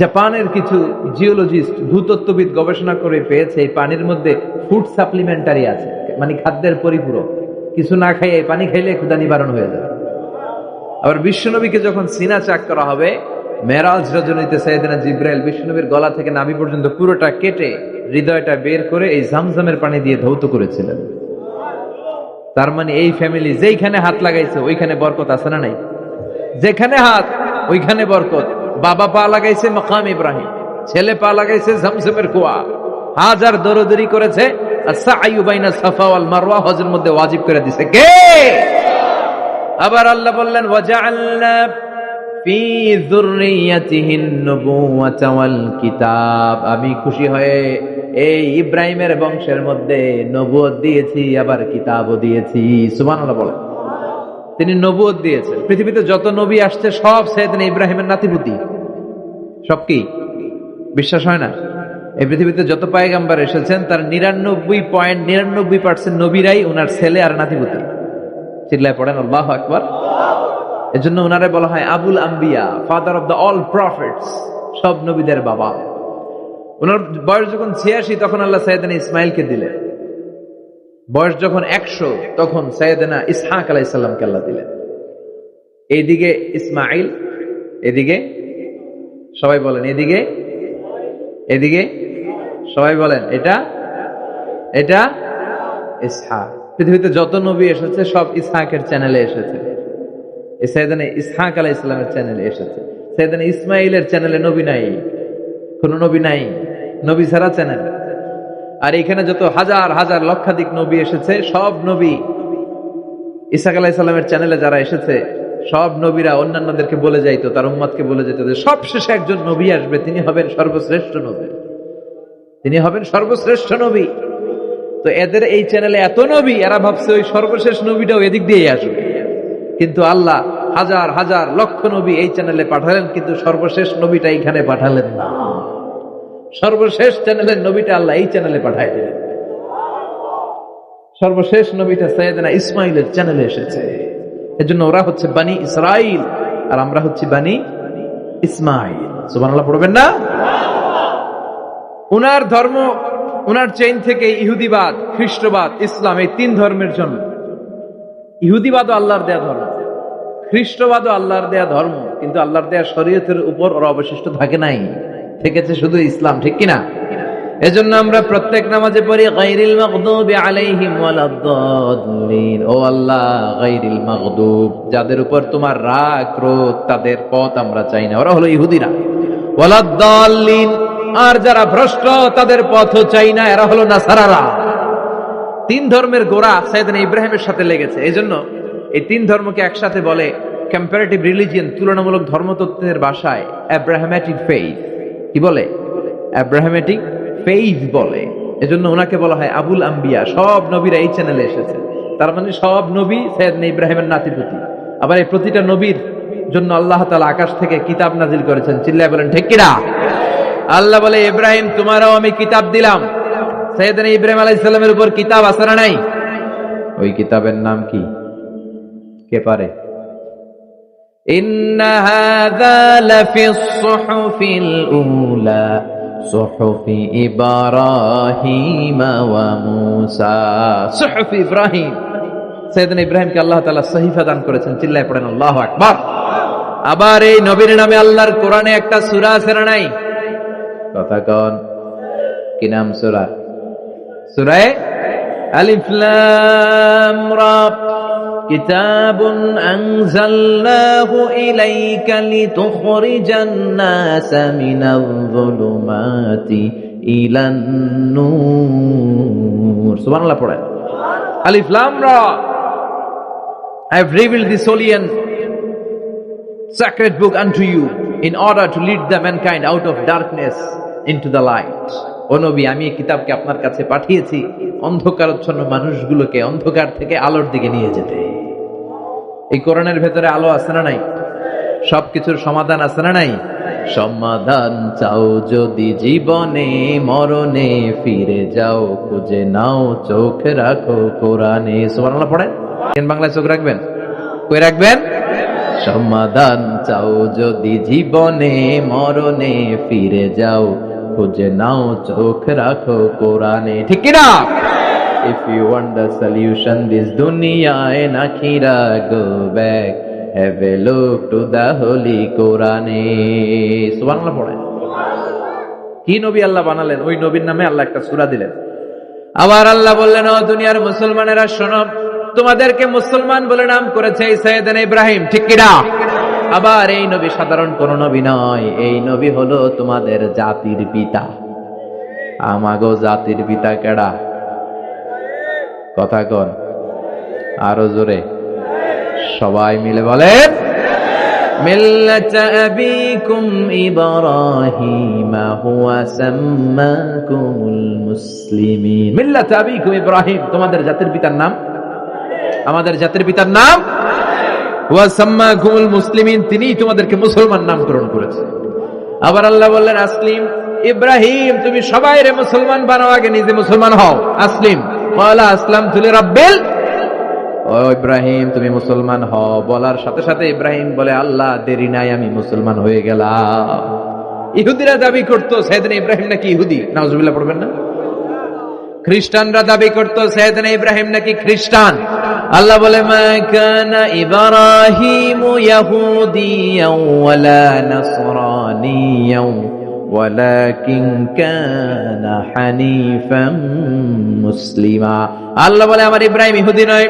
জাপানের কিছু জিওলজিস্ট, ভূতত্ত্ববিদ গবেষণা করে পেয়েছে এই পানির মধ্যে ফুড সাপ্লিমেন্টারি আছে, মানে খাদ্যের পরিপূরক, কিছু না খাইয়ে এই পানি খাইলে ক্ষুধা নিবারণ হয়ে যাবে। আবার বিশ্বনবীকে যখন সিনা চাক করা হবে, মেরাজ রজনীতে সাইয়েদনা জিবরাইল বিশ্বনবীর গলা থেকে নাভি পর্যন্ত পুরোটা কেটে হৃদয়টা বের করে এই ঝামঝামের পানি দিয়ে ধৌত করেছিলেন। তার মানে এই ফ্যামিলি যেইখানে হাত লাগাইছে ওইখানে বরকত আছে না নাই? যেখানে হাত ওইখানে বরকত। বাবা পা লাগাইছে মাকাম ইব্রাহিম, ছেলে পা লাগাইছে ঝমঝমের কুয়া, হাজার দৌড়াদৌড়ি করেছে, আস-সা'য়ু বাইনা সাফা ওয়াল মারওয়া হজের মধ্যে ওয়াজিব করে দিয়েছে কে? আবার আল্লাহ বললেন ওয়াজআলনা ফি যুররিয়াতিহিন নুবুওয়াতা ওয়াল কিতাব, আমি খুশি হয়ে এই ইব্রাহিমের বংশের মধ্যে নবুয়ত দিয়েছি, আবার কিতাবও দিয়েছি। সুবহানাল্লাহ বলেন। তিনি নবুয়ত দিয়েছেন। পৃথিবীতে যত নবী আসছে সব সাইয়েদনা ইব্রাহিমের নাতিপুতি, সব কি বিশ্বাস হয় না? এই পৃথিবীতে যত পয়গম্বর এসেছেন তার 99.99% নবীরাই ওনার ছেলে আর নাতিপুতি। চিল্লায় পড়েন আল্লাহু আকবার। এজন্য ওনারে বলা হয় আবুল আম্বিয়া, father of the all prophets, সব নবীদের বাবা। ওনার বয়স যখন 86 তখন আল্লাহ সাইয়েদনা ইসমাইলকে দিলেন। বয়স যখন 100 তখন সাইয়েদনা ইসহাক আলাইহিস সালামকে আল্লাহ দিলেন। এইদিকে ইসমাইল, এদিকে সবাই বলেন এদিকে, এদিকে সবাই বলেন এটা, এটা ইসহাক। পৃথিবীতে যত নবী এসেছে সব ইসহাকের চ্যানেলে এসেছে, সাইয়েদনা ইসহাক আলাইহিস সালামের চ্যানেলে এসেছে। সাইয়েদনা ইসমাইলের চ্যানেলে নবী নাই, কোন নবী নাই, নবী ছাড়া চ্যানেল। আর এখানে যত হাজার হাজার লক্ষাধিক নবী এসেছে সব নবী ইসহাক আলাইহিস সালামের চ্যানেলে যারা এসেছে সব নবীরা অন্যান্যদেরকে বলে যাইতো, তার উম্মতকে বলে যেত যে সবশেষে একজন নবী আসবে, তিনি হবেন সর্বশ্রেষ্ঠ নবী, তিনি হবেন সর্বশ্রেষ্ঠ নবী। তো এদের এই চ্যানেলে এত নবী, এরা ভাবছে ওই সর্বশেষ নবীটাও এদিক দিয়েই আসবে, কিন্তু আল্লাহ হাজার হাজার লক্ষ নবী এই চ্যানেলে পাঠালেন, কিন্তু সর্বশেষ নবীটা এইখানে পাঠালেন না। সর্বশেষ চ্যানেলের নবীটা আল্লাহ এই চ্যানেলে পাঠায় দিলেন। সর্বশেষ নবীটা সাইয়েদনা ইসমাইলের চ্যানেলে এসেছে। এজন্য ওরা হচ্ছে বানি ইসরাইল আর আমরা হচ্ছি বানি ইসমাইল। সুবহানাল্লাহ পড়বেন না? উনার ধর্ম, উনার চেইন থেকে ইহুদিবাদ, খ্রিস্টবাদ, ইসলাম, এই তিন ধর্মের জন্য। ইহুদিবাদও আল্লাহর দেয়া ধর্ম, খ্রিস্টবাদও আল্লাহর দেয়া ধর্ম, কিন্তু আল্লাহর দেয়া শরীয়তের উপর ওরা অবশিষ্ট থাকে নাই, থেকেছে শুধু ইসলাম, ঠিক কিনা? এজন্য আমরা প্রত্যেক নামাজে পড়ি গায়রিল মাগদুবি আলাইহিম ওয়ালাদ-দাল্লিন। ও আল্লাহ, গায়রিল মাগদুব, যাদের উপর তোমার রাগ ক্রোধ, তাদের পথ আমরা চাই না, ওরা হলো ইহুদিরা। ওয়ালাদ-দাল্লিন, আর যারা ভ্রষ্ট তাদের পথও চাই না, এরা হলো নাসারারা। তিন ধর্মের গোড়া সাইয়েদনা ইব্রাহিমের সাথে লেগেছে। এজন্য এই তিন ধর্মকে একসাথে বলে কম্পারেটিভ রিলিজিয়ন, তুলনামূলক ধর্মতত্ত্বের ভাষায় অ্যাব্রাহামেটিক ফেইথ। কি বলে? অ্যাব্রাহামেটিক ফেইথ বলে। এজন্য ওনাকে বলা হয় আবুল আম্বিয়া। সব নবীরা এই চ্যানেলে এসেছে। তার মানে সব নবী সাইয়েদনা ইব্রাহিমের নাতিপুতি। আবার এই প্রতিটা নবীর জন্য আল্লাহ তাআলা আকাশ থেকে কিতাব নাজিল করেছেন। চিল্লায় বলেন ঠিক কিনা? আল্লাহ বলে, ইব্রাহিম তোমারও আমি কিতাব দিলাম। সাইয়েদনা ইব্রাহিম আলাইহিস সালামের উপর কিতাব আছে না নাই? ওই কিতাবের নাম কি? কে পারে? ইন্না হাযা লাফিস সুহুফিল উলা সুহুফি ইব্রাহিম ওয়া মূসা। সুহুফি ইব্রাহিম, সাইয়েদনা ইব্রাহিমকে আল্লাহ তাআলা সহিফা দান করেছেন। চিল্লায় পড়েন আল্লাহু আকবার। আবার এই নবীর নামে আল্লাহর কোরআনে একটা সূরা আছে না নাই? কথা কন, কি নাম সূরা? সূরা আলিফ লাম রা। কিতাবুন আনজালনাহু ইলাইকা লিতুখরিজান নাসা মিনাল যুলুমাতি ইলান নূর। সুবহানাল্লাহ পড়েন। আলিফ লাম রা। I have revealed this holy and sacred book unto you in order to lead the mankind out of darkness into the light. ও নবী, আমি এই কিতাবকে আপনার কাছে পাঠিয়েছি অন্ধকারাচ্ছন্ন মানুষগুলোকে অন্ধকার থেকে আলোর দিকে নিয়ে যেতে। এই কোরআনের ভেতরে আলো আছে না নাই? সবকিছুর সমাধান আছে না নাই? সমাধান চাও যদি জীবনে মরণে, ফিরে যাও খুঁজে নাও চোখ রাখো কোরআনে। সুবহানাল্লাহ পড়েন। বাংলায় চোখ রাখবেন? কই রাখবেন? সমাধান চাও যদি জীবনে মরণে, ফিরে যাও খুঁজে নাও চোখ রাখো কোরআনে। ঠিক কি না? If you want the solution this dunya and akhirah, go back, have a look to the holy Quran. সুবহানাল্লাহ পড়েন। কি নবী আল্লাহ বানালেন, ওই নবীর নামে আল্লাহ একটা সূরা দিলেন। আবার আল্লাহ বললেন, ও দুনিয়ার মুসলমানেরা শোনো, তোমাদেরকে মুসলমান বলে নাম করেছে এই সাইয়েদনা ইব্রাহিম। ঠিক কি না? আবার এই নবী সাধারণ কোন নবী নয়, এই নবী হলো তোমাদের জাতির পিতা। আমাগো জাতির পিতা কেডা? কথা কন আরো জোরে, সবাই মিলে বলেন, মিল্লাতা আবিকুম ইব্রাহিম হুয়া সাম্মাকুমুল মুসলিমিন। মিল্লাতা আবিকুম ইব্রাহিম, তোমাদের জাতির পিতার নাম, আমাদের জাতির পিতার নাম হুয়া সাম্মাকুমুল মুসলিমিন, তিনিই তোমাদেরকে মুসলমান নামকরণ করেছে। আবার আল্লাহ বললেন, আসলিম ইব্রাহিম, তুমি সবাইরে মুসলমান বানাও, আগে নিজে মুসলমান হও। আসলিম ক্বালা আসলামতু লিরাব্বিল। ও ইব্রাহিম তুমি মুসলমান হও বলার সাথে সাথে ইব্রাহিম বলে, আল্লাহ দেরি নাই, আমি মুসলমান হয়ে গেলাম। ইহুদিরা দাবি করতো সাইয়েদনা ইব্রাহিম নাকি ইহুদি। নাউজুবিল্লাহ পড়বেন না? খ্রিস্টানরা দাবি করতো সাইয়েদনা ইব্রাহিম নাকি খ্রিস্টান। আল্লাহ বলে, মা কানা ইব্রাহিমু ইয়াহুদিয়াও ওয়ালা নাসরানিয়াও ওয়ালাকিন কানা হানিফাম মুসলিমা। আল্লাহ বলে, আমার ইব্রাহিম ইহুদি নয়,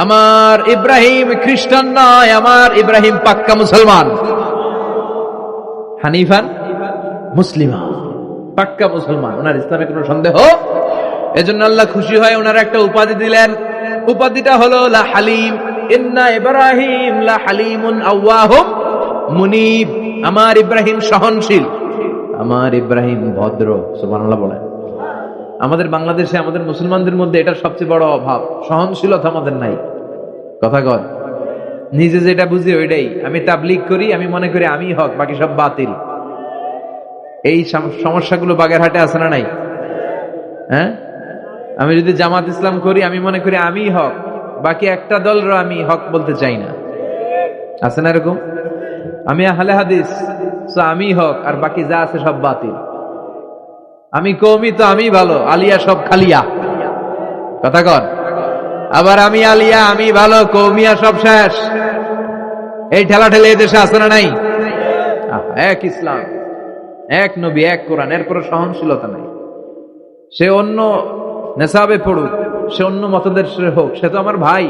আমার ইব্রাহিম খ্রিস্টান নয়, আমার ইব্রাহিম পাক্কা মুসলমান। হানিফান মুসলিমা, পাক্কা মুসলমান, ওনার ইসলামে কোনো সন্দেহ। এজন্য আল্লাহ খুশি হয়, ওনার একটা উপাধি দিলেন। উপাধিটা হলো লা হালিম। ইন্না ইব্রাহিম লা হালিমুন আওয়াহুম মুনিব। আমার ইব্রাহিম সহনশীল, আমার ইব্রাহিম ভদ্র। সুবহানাল্লাহ বলেন। আমাদের বাংলাদেশে আমাদের মুসলমানদের মধ্যে এটার সবচেয়ে বড় অভাব, সহনশীলতা আমাদের নাই। কথা কয়, নিজে যেটা বুঝি ওইটাই। আমি তাবলীগ করি, আমি মনে করি আমি হক, বাকি সব বাতিল। এই সমস্যাগুলো বাগেরহাটে আছে না নাই? হ্যাঁ, আমি যদি জামাত ইসলাম করি, আমি মনে করি আমি হক, বাকি একটা দলর আমি হক বলতে চাই না। আছে না এরকম? আমি আহলে হাদিস, তো আমি হক, আর বাকি যা আছে সব বাতিল। আমি কওমি, তো আমি ভালো, আলিয়া সব খালিয়া। কথা কন। আবার আমি আলিয়া, আমি ভালো, কওমিয়া সব শেষ। এই ঠেলা ঠেলে দেশে আছে না নাই? এক ইসলাম, এক নবী, এক কোরআন, এরপর সহনশীলতা নাই। সে অন্য নেশাবে পড়ুক, সে অন্য মতদর্শের হোক, সে তো আমার ভাই।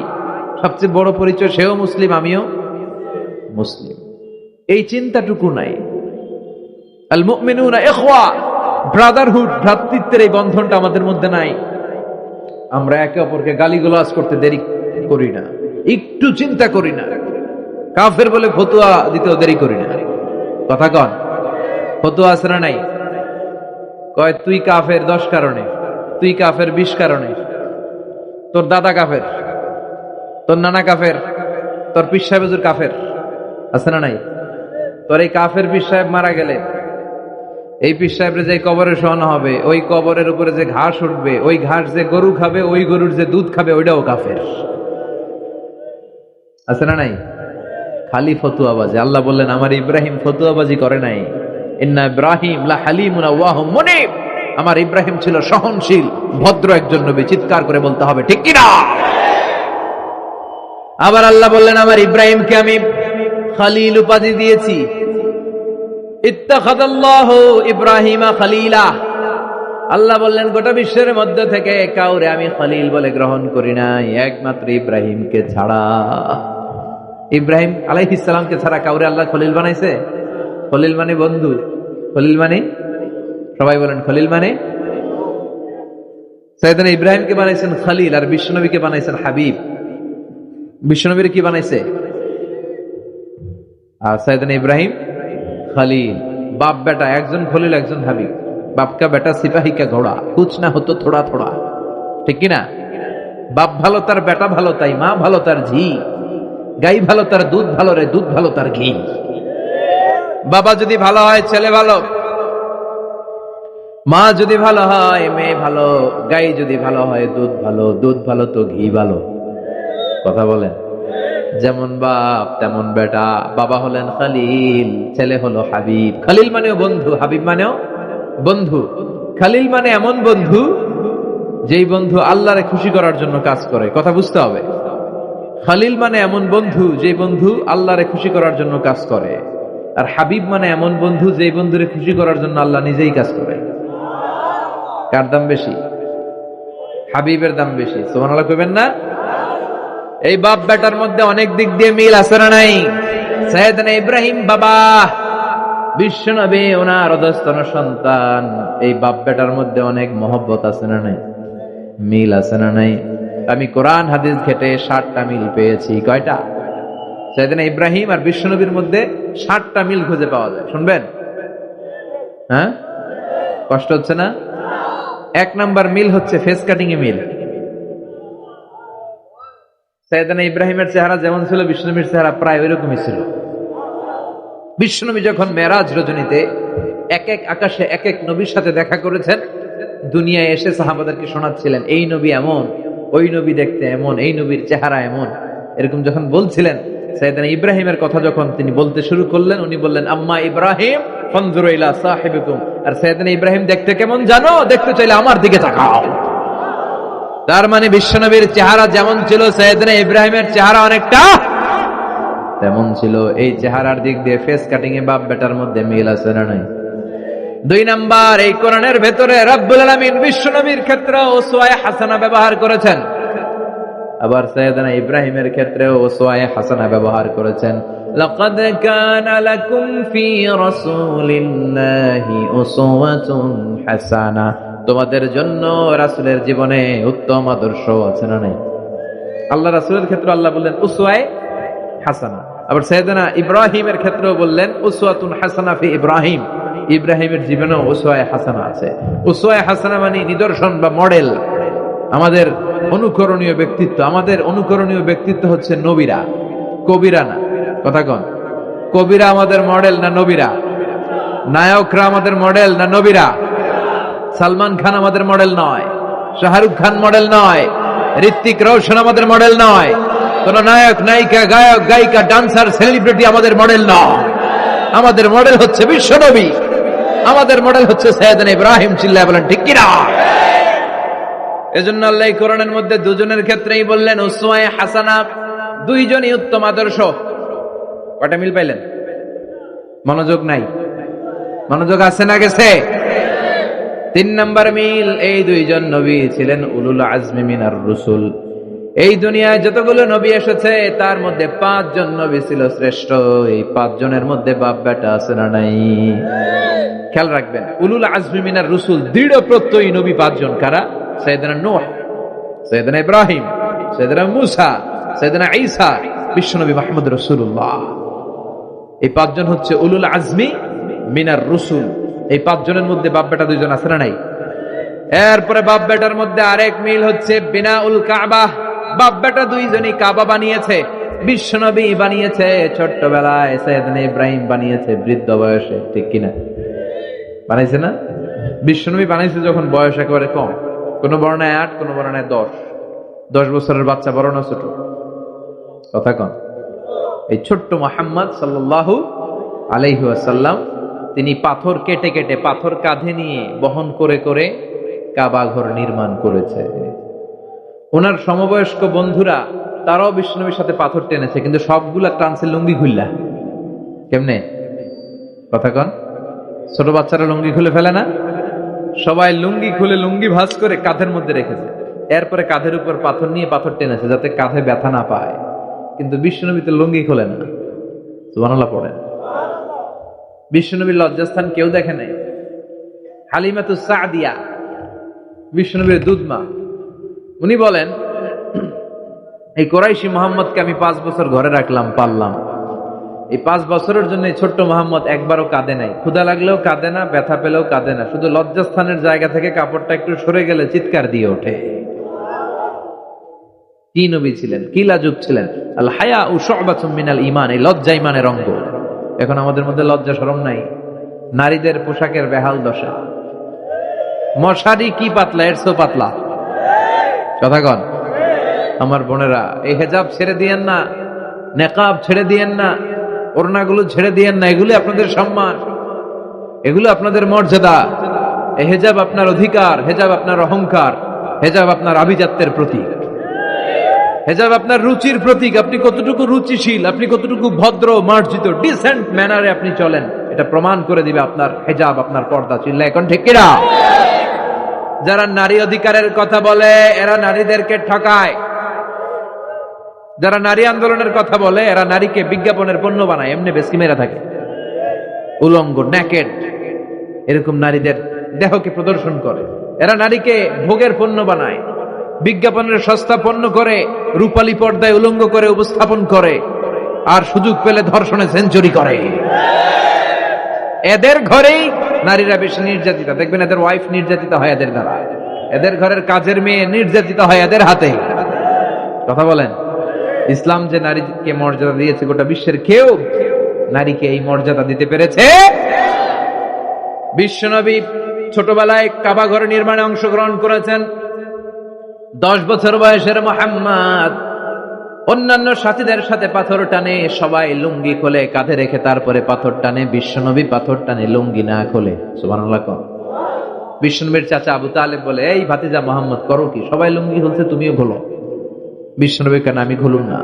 সবচেয়ে বড় পরিচয়, সেও মুসলিম, আমিও মুসলিম। এই চিন্তাটুকু নাই। আল মুমিনুনা ইখওয়া, ব্রাদারহুড, ভ্রাতৃত্বের এই বন্ধনটা আমাদের মধ্যে নাই। আমরা একে অপরকে গালিগালাজ করতে দেরি করি না, একটু চিন্তা করি না। কাফের বলে ফতুয়া দিতেও দেরি করি না। কথা কন, ফতুয়া আছে না নাই? কয় তুই কাফের 10 কারণে, তুই কাফের 20 কারণে। তোর দাদা কাফের, তোর নানা কাফের, তোর পীর সাহেব হুজুর কাফের, আছে না নাই? তোর এই কাফের পীর সাহেব মারা গেলে এই পীর সাহেবের যে কবরে শোয়ানো হবে, ওই কবরের উপরে যে ঘাস উঠবে, ওই ঘাস যে গরু খাবে, ওই গরুর যে দুধ খাবে, ওইটাও কাফের, আছে না নাই? খালি ফতুয়াবাজি। আল্লাহ বললেন আমার ইব্রাহিম ফতুয়াবাজি করে নাই। ইন্না ইব্রাহিম লা হালিমুন আওয়াহুম মুনিব, আমার ইব্রাহিম ছিল সহনশীল ভদ্র একজন নবী। চিৎকার করে বলতে হবে ঠিক কি না? আবার আল্লাহ বললেন আমার ইব্রাহিমকে আমি খলিল উপাধি দিয়েছি। ইত্তাখাযাল্লাহু ইব্রাহিমা খলিলা, আল্লাহ বললেন গোটা বিশ্বের মধ্যে থেকে কাউরে আমি খলিল বলে গ্রহণ করি নাই, একমাত্র ইব্রাহিমকে ছাড়া। ইব্রাহিম আলাইহিস সালামকে ছাড়া কাউরে আল্লাহ খলিল বানাইছে? খলিল মানে বন্ধু, খলিল মানে, সবাই বলেন খলিল মানে। সাইয়েদনা ইব্রাহিমকে বানাইছেন খলিল, আর বিশ্বনবীকে বানাইছেন হাবিব। বিশ্বনবীর কি বানাইছে? আর সাইয়েদনা ইব্রাহিম খলিল। বাপ বেটা একজন খলিল একজন হাবিব। বাপ কা বেটা সিপাহী কা ঘোড়া, কুছ না হতো থোড়া থোড়া, ঠিক কিনা? বাপ ভালো তার বেটা ভালো, তাই মা ভালো তার ঝি, গাই ভালো তার দুধ ভালো রে, দুধ ভালো তার ঘি। বাবা যদি ভালো হয় ছেলে ভালো, মা যদি ভালো হয় মেয়ে ভালো, গাই যদি ভালো হয় দুধ ভালো, দুধ ভালো তো ঘি ভালো। কথা বলেন? যেমন বাপ তেমন বেটা। বাবা হলেন খলিল, ছেলে হলো হাবিব। খলিল মানেও বন্ধু, হাবিব মানেও বন্ধু। খলিল মানে এমন বন্ধু যেই বন্ধু আল্লাহরে খুশি করার জন্য কাজ করে। কথা বুঝতে হবে। খলিল মানে এমন বন্ধু যেই বন্ধু আল্লাহরে খুশি করার জন্য কাজ করে। আর হাবিব মানে এমন বন্ধু যেই বন্ধুরে খুশি করার জন্য আল্লাহ নিজেই কাজ করে। কার দাম বেশি? হাবিবের দাম বেশি। সুবহানাল্লাহ কইবেন না? এই বাপ বেটার মধ্যে অনেক দিক দিয়ে মিল আছে না নাই? সাইয়েদনা ইব্রাহিম বাবা, বিশ্বনবী ওনার অধস্তন সন্তান। এই বাপ বেটার মধ্যে অনেক মহব্বত আছে না নাই? মিল আছে না নাই? আমি কোরআন হাদিস ঘেটে 60টা মিল পেয়েছি। কয়টা? সাইয়েদনা ইব্রাহিম আর বিশ্বনবীর মধ্যে 60টা মিল খুঁজে পাওয়া যায়। শুনবেন? হ্যাঁ, কষ্ট হচ্ছে না? 1 নাম্বার মিল হচ্ছে ফেস কাটিং এ মিল। সাইয়েদনা ইব্রাহিমের চেহারা যেমন ছিল, বিশ্বনবীর চেহারা প্রায় ওইরকমই ছিল। বিশ্বনবী যখন মেরাজ রজনীতে এক এক আকাশে এক এক নবীর সাথে দেখা করেছেন, দুনিয়ায় এসে সাহাবাদেরকে শোনাচ্ছিলেন এই নবী এমন, ওই নবী দেখতে এমন, এই নবীর চেহারা এমন, এরকম যখন বলছিলেন, সাইয়েদনা ইব্রাহিমের কথা যখন তিনি বলতে শুরু করলেন, উনি বললেন আম্মা ইব্রাহিম ফানজুরু ইলা সাহিবিকুম। আর সাইয়েদনা ইব্রাহিম দেখতে কেমন জানো? দেখতে চাইলে আমার দিকে তাকাও। তার মানে বিশ্বনবীর চেহারা যেমন ছিল, সাইয়েদনা ইব্রাহিমের চেহারা অনেকটা তেমন ছিল। এই চেহারার দিক দিয়ে ফেস কাটিং এ বাপ বেটার মধ্যে মিল আছে না নাই? 2 নাম্বার, এই কোরআনের ভেতরে রব্বুল আলামিন বিশ্বনবীর ক্ষেত্রে উসওয়ায়ে হাসানা ব্যবহার করেছেন, আবার সাইয়েদনা ইব্রাহিমের ক্ষেত্রেও উসওয়ায়ে হাসানা ব্যবহার করেছেন। লাকাদ কানা লাকুম ফি রাসূলিল্লাহি উসওয়াতুন হাসানা, তোমাদের জন্য রাসূলের জীবনে উত্তম আদর্শ আছে না নাই? আল্লাহ রাসূলের ক্ষেত্রে আল্লাহ বললেন উসওয়ায়ে হাসানা, আবার সাইয়েদনা ইব্রাহিমের ক্ষেত্রেও বললেন উসওয়াতুন হাসানা ফি ইব্রাহিম, ইব্রাহিমের জীবনেও উসওয়ায়ে হাসানা আছে। উসওয়ায়ে হাসানা মানে নিদর্শন বা মডেল, আমাদের অনুকরণীয় ব্যক্তিত্ব। আমাদের অনুকরণীয় ব্যক্তিত্ব হচ্ছে নবীরা, কবিরা না। কথা কন, কবিরা আমাদের মডেল না নবীরা? নায়করা আমাদের মডেল না নবীরা? সালমান খান আমাদের মডেল নয়, শাহরুখ খান মডেল নয়, ঋত্বিক রোশন আমাদের মডেল নয়, কোন নায়ক নায়িকা গায়ক গায়িকা ডান্সার সেলিব্রিটি আমাদের মডেল নয়। আমাদের মডেল হচ্ছে বিশ্বনবী, আমাদের মডেল হচ্ছে সাইয়েদনা ইব্রাহিম। চিল্লায় বলেন ঠিক কিনা? এজন্য আল্লাহ কোরআনের মধ্যে দুজনের ক্ষেত্রেই বললেন উসওয়ায়ে হাসানা, দুইজনই উত্তম আদর্শ। কয়টা মিল পাইলেন? মনোযোগ নাই? মনোযোগ আছে না গেছে? 3 নাম্বার মিল, এই দুইজন নবী ছিলেন উলুল আজমি মিনার রুসুল। এই দুনিয়ায় যতগুলো নবী এসেছে তার মধ্যে 5 জন নবী ছিল শ্রেষ্ঠ। এই 5 জনের মধ্যে বাপ বেটা আছে না নাই? খেয়াল রাখবেন, উলুল আজমি মিনার রুসুল দৃঢ় প্রত্যয়ী নবী 5 জন। কারা? সাইয়েদনা নূহ, সাইয়েদনা ইব্রাহিম, সাইয়েদনা মূসা, সাইয়েদনা ঈসা, বিশ্বনবী মুহাম্মদ রাসূলুল্লাহ। এই 5 জন হচ্ছে উলুল আজমি মিনার রুসুল। এই 5 জনের মধ্যে বাপ বেটা 2 জন আছে না নাই? এরপরে বাপ বেটার মধ্যে আরেক মিল হচ্ছে বিনাউল কাবা। বাপ বেটা দুইজনই কাবা বানিয়েছে, বিশ্বনবী বানিয়েছে ছোট্টবেলায়, সাইয়েদনা ইব্রাহিম বানিয়েছে বৃদ্ধ বয়সে, ঠিক কিনা? বানাইছে না? বিশ্বনবী বানাইছে যখন বয়স একেবারে কম, কোন বর্ণায় 8, কোন বর্ণায় 10 বছরের বাচ্চা, বড় না ছোট? কথা কন। এই ছোট্ট মুহাম্মদ সাল্লাল্লাহু আলাইহি ওয়াসাল্লাম তিনি পাথর কেটে কেটে, পাথর কাঁধে নিয়ে বহন করে করে কাবা ঘর নির্মাণ করেছে। ওনার সমবয়স্ক বন্ধুরা তারাও বিশ্বনবীর সাথে পাথর টেনেছে, কিন্তু সবগুলা টানছে লুঙ্গি খুললা। কেমনে? কথা কন। ছোট বাচ্চারা লুঙ্গি খুলে ফেলে না? সবাই লুঙ্গি খুলে লুঙ্গি ভাঁজ করে কাঁধের মধ্যে রেখেছে, এরপরে কাঁধের উপর পাথর নিয়ে পাথর টেনেছে যাতে কাঁধে ব্যথা না পায়। কিন্তু বিশ্বনবী তো লুঙ্গি খোলেন না। সুবহানাল্লাহ পড়েন। বিশ্বনবীর লজ্জাস্থান কেউ দেখে নাই। হালিমাতুস সাদিয়া বিশ্বনবীর দুধমা, উনি বলেন, এই কোরাইশি মোহাম্মদকে আমি 5 বছর ঘরে রাখলাম, পাললাম। এই 5 বছরের জন্য ছোট্ট মোহাম্মদ একবারও কাঁদে নাই, ক্ষুধা লাগলেও কাঁদে না, ব্যথা পেলেও কাঁদে না, শুধু লজ্জাস্থানের জায়গা থেকে কাপড়টা একটু সরে গেলে চিৎকার দিয়ে ওঠে। কি নবী ছিলেন, কি লাজুক ছিলেন। আল হায়া ও শুবাতুম মিনাল ঈমান, এই লজ্জা ঈমানের অঙ্গ। এখন আমাদের মধ্যে লজ্জা শরম নাই। নারীদের পোশাকের বেহাল দশা। মশারি কি পাতলা, এর চেয়েও পাতলা। কথা কন। আমার বোনেরা, এই হেজাব ছেড়ে দিয়েন না, নেকাব ছেড়ে দিয়েন না, ওড়নাগুলো ছেড়ে দিয়েন না। এগুলো আপনাদের সম্মান, এগুলো আপনাদের মর্যাদা। এই হেজাব আপনার অধিকার, হেজাব আপনার অহংকার, হেজাব আপনার আভিজাত্যের প্রতীক, হেজাব আপনার রুচির প্রতীক। আপনি কতটুকু রুচিশীল, আপনি কতটুকু ভদ্র, মার্জিত, ডিসেন্ট ম্যানারে আপনি চলেন, এটা প্রমাণ করে দিবে আপনার হেজাব, আপনার পর্দা। চিল্লা এখন ঠিক কিনা? যারা নারী অধিকারের কথা বলে এরা নারীদেরকে ঠকায়। যারা নারী আন্দোলনের কথা বলে এরা নারীকে বিজ্ঞাপনের পণ্য বানায়, এমনি বেশি মেরা থাকে। উলঙ্গ, নেকেড, এরকম নারীদের দেহকে প্রদর্শন করে। এরা নারীকে ভোগের পণ্য বানায়, বিজ্ঞাপনের সস্তা পণ্য করে, রূপালী পর্দায় উলঙ্গ করে উপস্থাপন করে, আর সুযোগ পেলে ধর্ষণে সেঞ্চুরি করে। এদের ঘরেই নারীরা বেশি নির্যাতিতা। দেখবেন এদের ওয়াইফ নির্যাতিত হয় এদের দ্বারা, এদের ঘরের কাজের মেয়ে নির্যাতিত হয় এদের হাতে। কথা বলেন। ইসলাম যে নারীকে মর্যাদা দিয়েছে, গোটা বিশ্বের কেউ নারীকে এই মর্যাদা দিতে পেরেছে? বিশ্বনবী ছোটবেলায় কাবা ঘর নির্মাণে অংশগ্রহণ করেছেন। 10 বছর বয়সের মুহাম্মদ অন্যান্য সাথীদের সাথে পাথর টানে, সবাই লুঙ্গি খোলে কাঁধে রেখে, তারপরে পাথর টানে। বিশ্বনবী পাথর টানে লুঙ্গি না খোলে। সুবহানাল্লাহ। বিশ্বনবীর চাচা আবু তালেব বলে, এই ভাতিজা মুহাম্মদ করো কি? সবাই লুঙ্গি খুলছে, তুমিও খোলো। বিশ্বনবী কেন? আমি খুলুম না।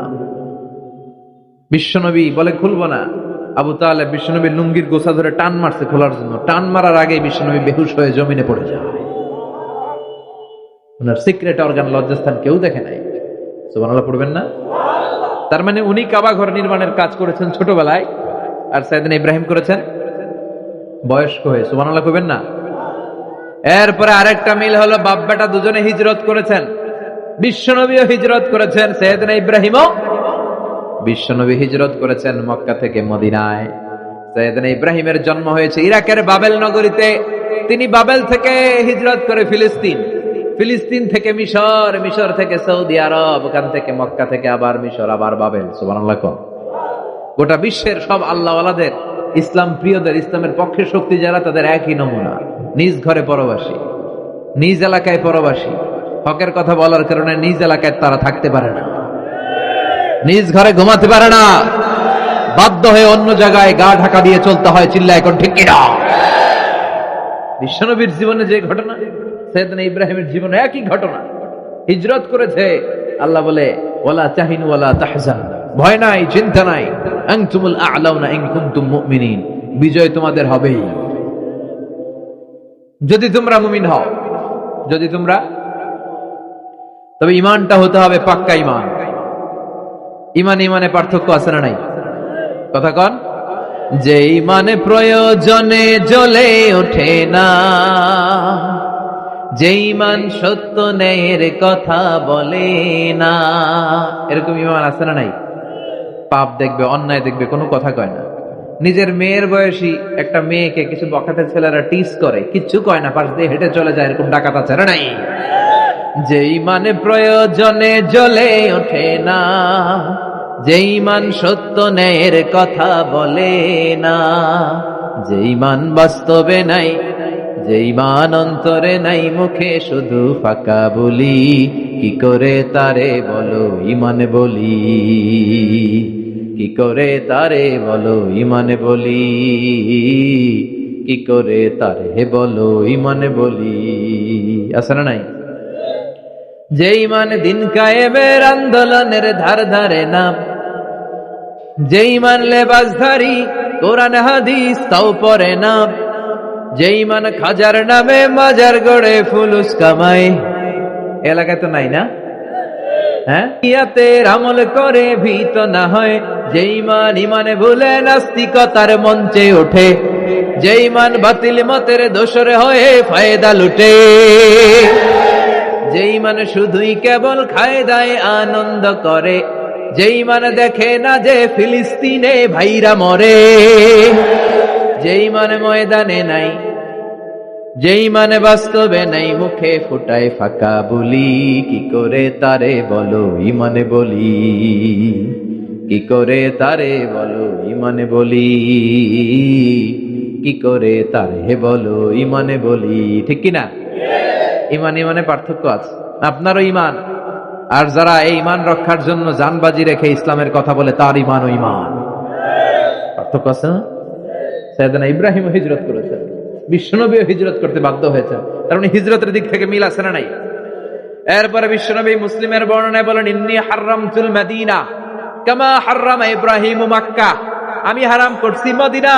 বিশ্বনবী বলে খুলবো না। আবু তালেব বিশ্বনবীর লুঙ্গির গোছা ধরে টান মারছে খোলার জন্য। টান মারার আগে বিশ্বনবী বেহুশ হয়ে জমিনে পড়ে যায়। ওনার সিক্রেট অর্গান, লজ্জাস্থান কেউ দেখে নাই। সুবহানাল্লাহ পড়বেন না? তার মানে উনি কাবা ঘর নির্মাণের কাজ করেছেন ছোটবেলায়, আর সাইয়েদনা ইব্রাহিম করেছেন বয়স্ক হয়ে। সুবহানাল্লাহ কইবেন না? এরপরে আরেকটা মিল হলো, বাপ বেটা দুজনে হিজরত করেছেন। বিশ্বনবীও হিজরত করেছেন, সাইয়েদনা ইব্রাহিমও। বিশ্বনবী হিজরত করেছেন মক্কা থেকে মদিনায়। সাইয়েদনা ইব্রাহিমের জন্ম হয়েছে ইরাকের বাবেল নগরীতে। তিনি বাবেল থেকে হিজরত করে ফিলিস্তিন, ফিলিস্তিন থেকে মিশর, মিশর থেকে সৌদি আরব, ওখান থেকে মক্কা থেকে আবার মিশর, আবার বাবেল। সুবহানাল্লাহ। গোটা বিশ্বের সব আল্লাহওয়ালাদের, ইসলাম প্রিয়দের, ইসলামের পক্ষে শক্তি যারা, তাদের একই নমুনা। নিজ ঘরে পরবাসী, নিজ এলাকায় পরবাসী। হকের কথা বলার কারণে নিজ এলাকায় তারা থাকতে পারে না, নিজ ঘরে ঘুমাতে পারে না, বাধ্য হয়ে অন্য জায়গায় গা ঢাকা দিয়ে চলতে হয়। চিল্লা এখন ঠিক কিনা? বিশ্বনবীর জীবনে যে ঘটনা, সাইয়েদনা ইব্রাহিমের জীবনে একই ঘটনা। হিজরত করেছে, আল্লাহ বলে ওয়ালা তাহিনু ওয়ালা তাহজানু, ভয় নাই, চিন্তা নাই, আনতুমুল আ'লাউনা ইন কুনতুম মুমিনিন, বিজয় তোমাদের হবেই যদি তোমরা মুমিন হও। যদি তোমরা, তবে ঈমানটা হতে হবে পাক্কা ঈমান। ঈমান ঈমানে পার্থক্য আছে না নাই? কথা কন। যে ঈমানে প্রয়োজনে জ্বলে ওঠে না, যে ঈমান সত্য ন্যায়ের কথা বলে না, এরকম ঈমান আছে না নাই? পাপ দেখবে, অন্যায় দেখবে, কোনো কথা কয় না। নিজের মেয়ের বয়সী একটা মেয়েকে কিছু বখাটে ছেলেরা টিস করে, কিচ্ছু কয় না, পাশ দিয়ে হেঁটে চলে যায়, এরকম ডাকাত আছে না নাই? যেই মানে প্রয়োজনে জ্বলে ওঠে না, যেই মান সত্য ন্যায়ের কথা বলে না, যেই মান বাস্তবে নাই, যেই মান অন্তরে নাই, মুখে শুধু ফাঁকা বলি, কি করে তারে বলো ইমানে বলি, কি করে তারে বলো ইমানে বলি, কি করে তারে বলো ইমানে বলি। আছে না নাই? যে ইমান দিন কায়েমের আন্দোলনের ধার ধারে না, যে ইমান লেবাসধারী কোরআন হাদিস তাও পড়ে না, যে ইমান খাজার নামে মাজার গড়ে ফুলুস কামায়, এলাকায় তো নাই না? হ্যাঁ, ইয়াতের আমল করে ভীত না হয়, যে ইমান ইমানে ভুলে নাস্তিকতার মঞ্চে ওঠে, যে ইমান বাতিল মতের দোসর হয়ে ফায়দা লুটে, যে ইমান শুধুই কেবল খায় দায় আনন্দ করে, যে ইমান দেখে না যে ফিলিস্তিনে ভাইরা মরে, যে ইমান ময়দানে নাই, যে ইমানে বাস্তবে নাই, মুখে ফুটায় ফাঁকা বলি, কি করে তারে বলো ইমানে বলি, কি করে তারে বলো ইমানে বলি, কি করে তারে বলো ইমানে বলি। ঠিক কিনা? ইমান ইমানে পার্থক্য আছে। আপনারও ইমান, আর যারা এই ইমান রক্ষার জন্য জানবাজি রেখে ইসলামের কথা বলে, তার ইমান ও ইমান পার্থক্য আছে না? সাইয়েদনা ইব্রাহিম হিজরত করেছেন, বিশ্বনবীও হিজরত করতে বাধ্য হয়েছেন, তার মানে হিজরতের দিক থেকে মিল আছে না নাই? এরপরে বিশ্বনবী মুসলিমের বর্ণনায় বলেন, ইন্নী হারামতুল মদিনা কামা হারামা ইব্রাহিম মক্কা, আমি হারাম করছি মদিনা,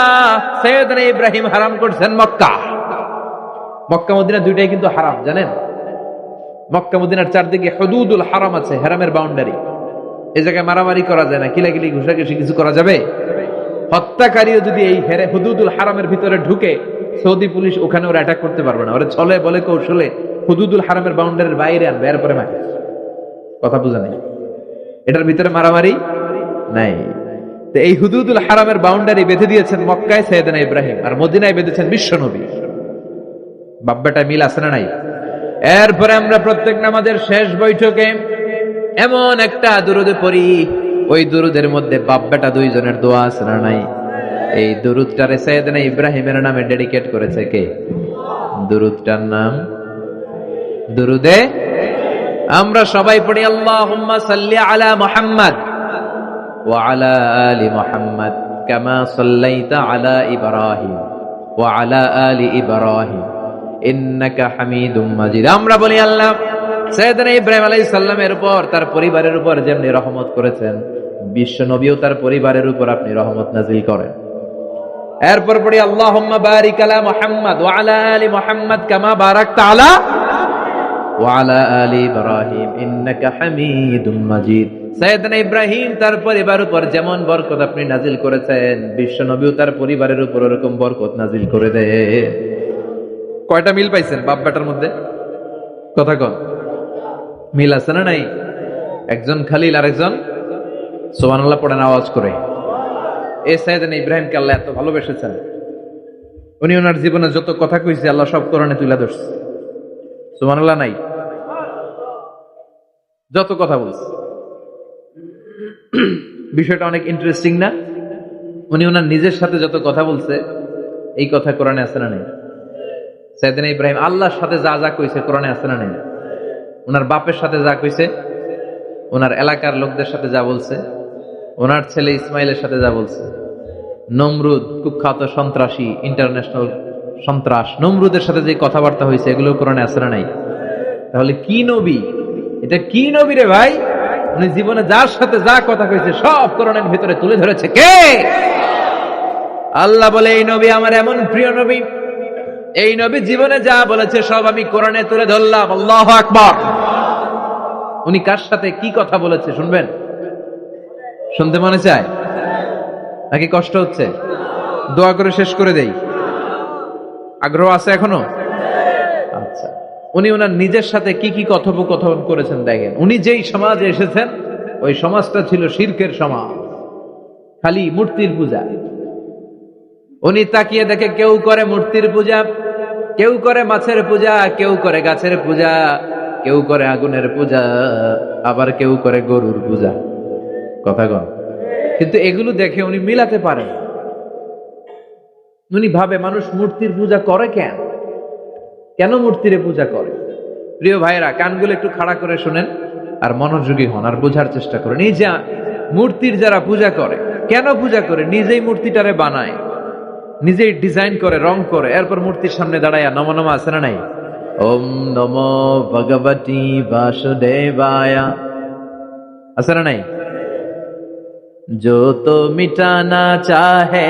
সাইয়েদনা ইব্রাহিম হারাম করছেন মক্কা। মক্কা মদিনা দুইটাই কিন্তু হারাম, জানেন? মক্কা মদিনার চারদিকে হুদুদুল হারাম আছে, হারামের বাউন্ডারি। এই জায়গায় মারামারি করা যায় না, কিলাকিলি ঘুষাঘুষি কিছু করা যাবে? হত্যাকারীও যদি এই হুদুদুল হারামের ভিতরে ঢুকে, সৌদি পুলিশ ওখানে ওরা অ্যাটাক করতে পারবে না, ওরা ছলে বলে কৌশলে হুদুদুল হারামের বাউন্ডারির বাইরে আনবে, এরপরে মারে। কথা বুঝা নেই? এটার ভিতরে মারামারি নাই। তো এই হুদুদুল হারামের বাউন্ডারি বেঁধে দিয়েছেন মক্কায় সাইয়েদনা ইব্রাহিম, আর মদিনায় বেঁধেছেন বিশ্বনবী। বাব্বাটা মিল আছে না নাই? এরপরে আমরা প্রত্যেক নামাজের শেষ বৈঠকে এমন একটা দুরুদ পড়ি, ওই দুরুদের মধ্যে বাব্বাটা দুইজনের দোয়া আছে না নাই? এই দুরুদটারে সাইয়েদনা ইব্রাহিমের নামে ডেডিকেট করেছে কে? দুরুদটার নাম দুরুদে আমরা সবাই পড়ি, আল্লাহুম্মা সাল্লি আলা মুহাম্মাদ ওয়া আলা আলি মুহাম্মাদ কামা সাল্লাইতা আলা ইব্রাহিম ওয়া আলা আলি ইব্রাহিম ইন্নাকা হামিদুম মাজিদ। আমরা বলি, আল্লাহ সাইয়েদনা ইব্রাহিম আলাইহিস সালামের উপর, তার পরিবারের উপর যেমনি রহমত করেছেন, বিশ্ব নবীও তার পরিবারের উপর আপনি রহমত নাজিল করেন। এরপর পড়ি, আল্লাহুম্মা বারিক আলা মুহাম্মাদ ওয়া আলা আলি মুহাম্মাদ কামা বারাকতা আলা ওয়া আলা আলি ইব্রাহিম ইন্নাকা হামিদুম মাজিদ। সাইয়েদনা ইব্রাহিম তার পরিবারের উপর যেমন বরকত আপনি নাজিল করেছেন, বিশ্ব নবীও তার পরিবারের উপর এরকম বরকত নাজিল করে দেন। কয়টা মিল পাইছেন বাপ বেটার মধ্যে? কথা কন, মিল আছে না নাই? একজন খালিল, আরেকজন সুবহানাল্লাহ পড়েন আওয়াজ করে। এই সাইয়েদনা ইব্রাহিমকে আল্লাহ এত ভালোবেসেছেন, উনি ওনার জীবনে যত কথা কইছে আল্লাহ সব কোরআনে তুলে ধরছে। সুবহানাল্লাহ নাই? যত কথা বলছে, বিষয়টা অনেক ইন্টারেস্টিং না? উনি ওনার নিজের সাথে যত কথা বলছে, এই কথা কোরআনে আছে না নেই? সাইয়েদনা ইব্রাহিম আল্লাহর সাথে যা যা কইছে কোরআনে আছে না নেই? ওনার বাপের সাথে যা কইছে, ওনার এলাকার লোকদের সাথে যা বলছে, ওনার ছেলে ইসমাইলের সাথে যা বলছে, নমরুদ কুখ্যাত সন্ত্রাসী, ইন্টারন্যাশনাল সন্ত্রাস, নমরুদের সাথে যে কথাবার্তা হয়েছে, এগুলো কোরআনে আছে না নাই? তাহলে কি নবী এটা? কি নবী রে ভাই? উনি জীবনে যার সাথে যা কথা কইছে সব কোরআনের ভিতরে তুলে ধরেছে কে? আল্লাহ বলে, এই নবী আমার এমন প্রিয় নবী, এই নবী জীবনে যা বলেছে সব আমি কোরআনে তুলে ধরলাম। আল্লাহু আকবার। উনি কার সাথে কি কথা বলেছে শুনবেন? শুনতে মনে চায় নাকি কষ্ট হচ্ছে? দোয়া করে শেষ করে দেই, আগ্রহ আছে এখনো? আচ্ছা, উনি ওনার নিজের সাথে কি কি কথোপকথন করেছেন দেখেন। উনি যেই সমাজে এসেছেন, ওই সমাজটা ছিল শিরকের সমাজ, খালি মূর্তির পূজা। উনি তাকিয়ে দেখে কেউ করে মূর্তির পূজা, কেউ করে মাছের পূজা, কেউ করে গাছের পূজা, কেউ করে আগুনের পূজা, আবার কেউ করে গরুর পূজা। কথা কন। কিন্তু এগুলো দেখে উনি মিলাতে পারেন। উনি ভাবে মানুষ মূর্তির পূজা করে কেন, কেন মূর্তির পূজা করে? প্রিয় ভাইরা, কানগুলো একটু খাড়া করে শুনেন আর মনোযোগী হন আর বোঝার চেষ্টা করেন। এই যে মূর্তির যারা পূজা করে, কেন পূজা করে? নিজেই মূর্তিটারে বানায়, নিজেই ডিজাইন করে, রং করে, এরপর মূর্তির সামনে দাঁড়ায় নম নম আছে না নাই? ওম নমো ভগবতী বাসুদেবায়া আছে না নাই? जो तो मिटाना चाहे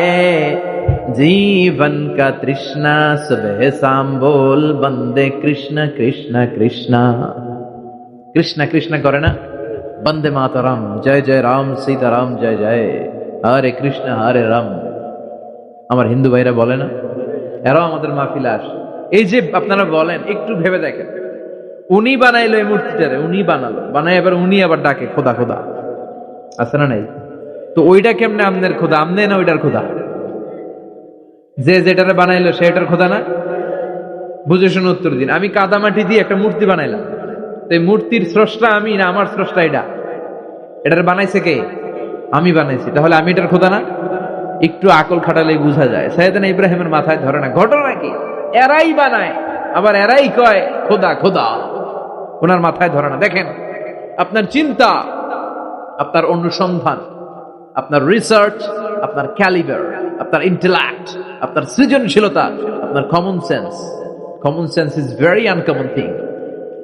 जीवन का तृष्णा, सुबह शाम बोल बंदे कृष्ण कृष्ण कृष्ण। कृष्ण कृष्ण करे ना, बंदे मातरम, जय जय राम सीताराम जय जय, हरे कृष्ण हरे राम। আমার হিন্দু ভাইরা বলে না, এরাও আমাদের মাহফিলে আসে। এই যে আপনারা বলেন, একটু ভেবে দেখেন, উনি বানাইলো এই মূর্তিটারে, উনি বানালো, বানাই এবার উনি আবার ডাকে খোদা খোদা, আছে না নাই? তো ওইটা কেমনে আমনের খোদা? আমনে না ওইটার খোদা? যে যেটারে বানাইলো সেটার খোদা না? বুঝে শুনে উত্তর দিন। আমি কাদামাটি দিয়ে একটা মূর্তি বানাইলাম, তো এই মূর্তির স্রষ্টা আমি না আমার স্রষ্টা এটা? এটার বানাইছে কে? আমি বানাইছি, তাহলে আমি এটার খোদা না? একটু আকল খাটালেই বোঝা যায়। সাইয়েদনা ইব্রাহিমের মাথায় ধরে না। ঘটনা কি? এরাই বানায় আবার এরাই কয় খোদা খোদা, ওনার মাথায় ধরে না। দেখেন, আপনার চিন্তা, আপনার অনুসন্ধান, আপনার রিসার্চ, আপনার ক্যালিবার, আপনার ইন্টেলেক্ট, আপনার সৃজনশীলতা, আপনার common sense. Common sense is very uncommon thing.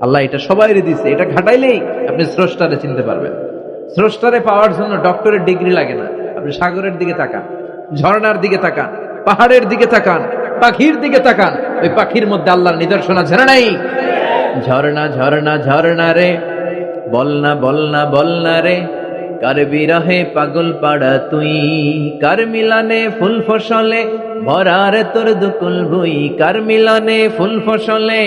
আল্লাহ এটা সবাইরে দিছে, এটা ঘাটাইলেই আপনি স্রষ্টারে চিনতে পারবেন। স্রষ্টারে পাওয়ার জন্য ডক্টরের ডিগ্রি লাগে না। আপনি সাগরের দিকে তাকান, ঝর্ণার দিকে তাকান, পাহাড়ের দিকে তাকান, পাখির দিকে তাকান, ওই পাখির মধ্যে আল্লাহর নিদর্শন আছে না নাই? ঝর্ণা ঝর্ণা ঝর্ণা রে, বলনা বলনা বলনা রে, কার বিরহে পাগল পাড়া তুই, কার মিলানে ফুল ফসলে ভরারে তোর দুকুল ভুই, কার মিলানে ফুল ফসলে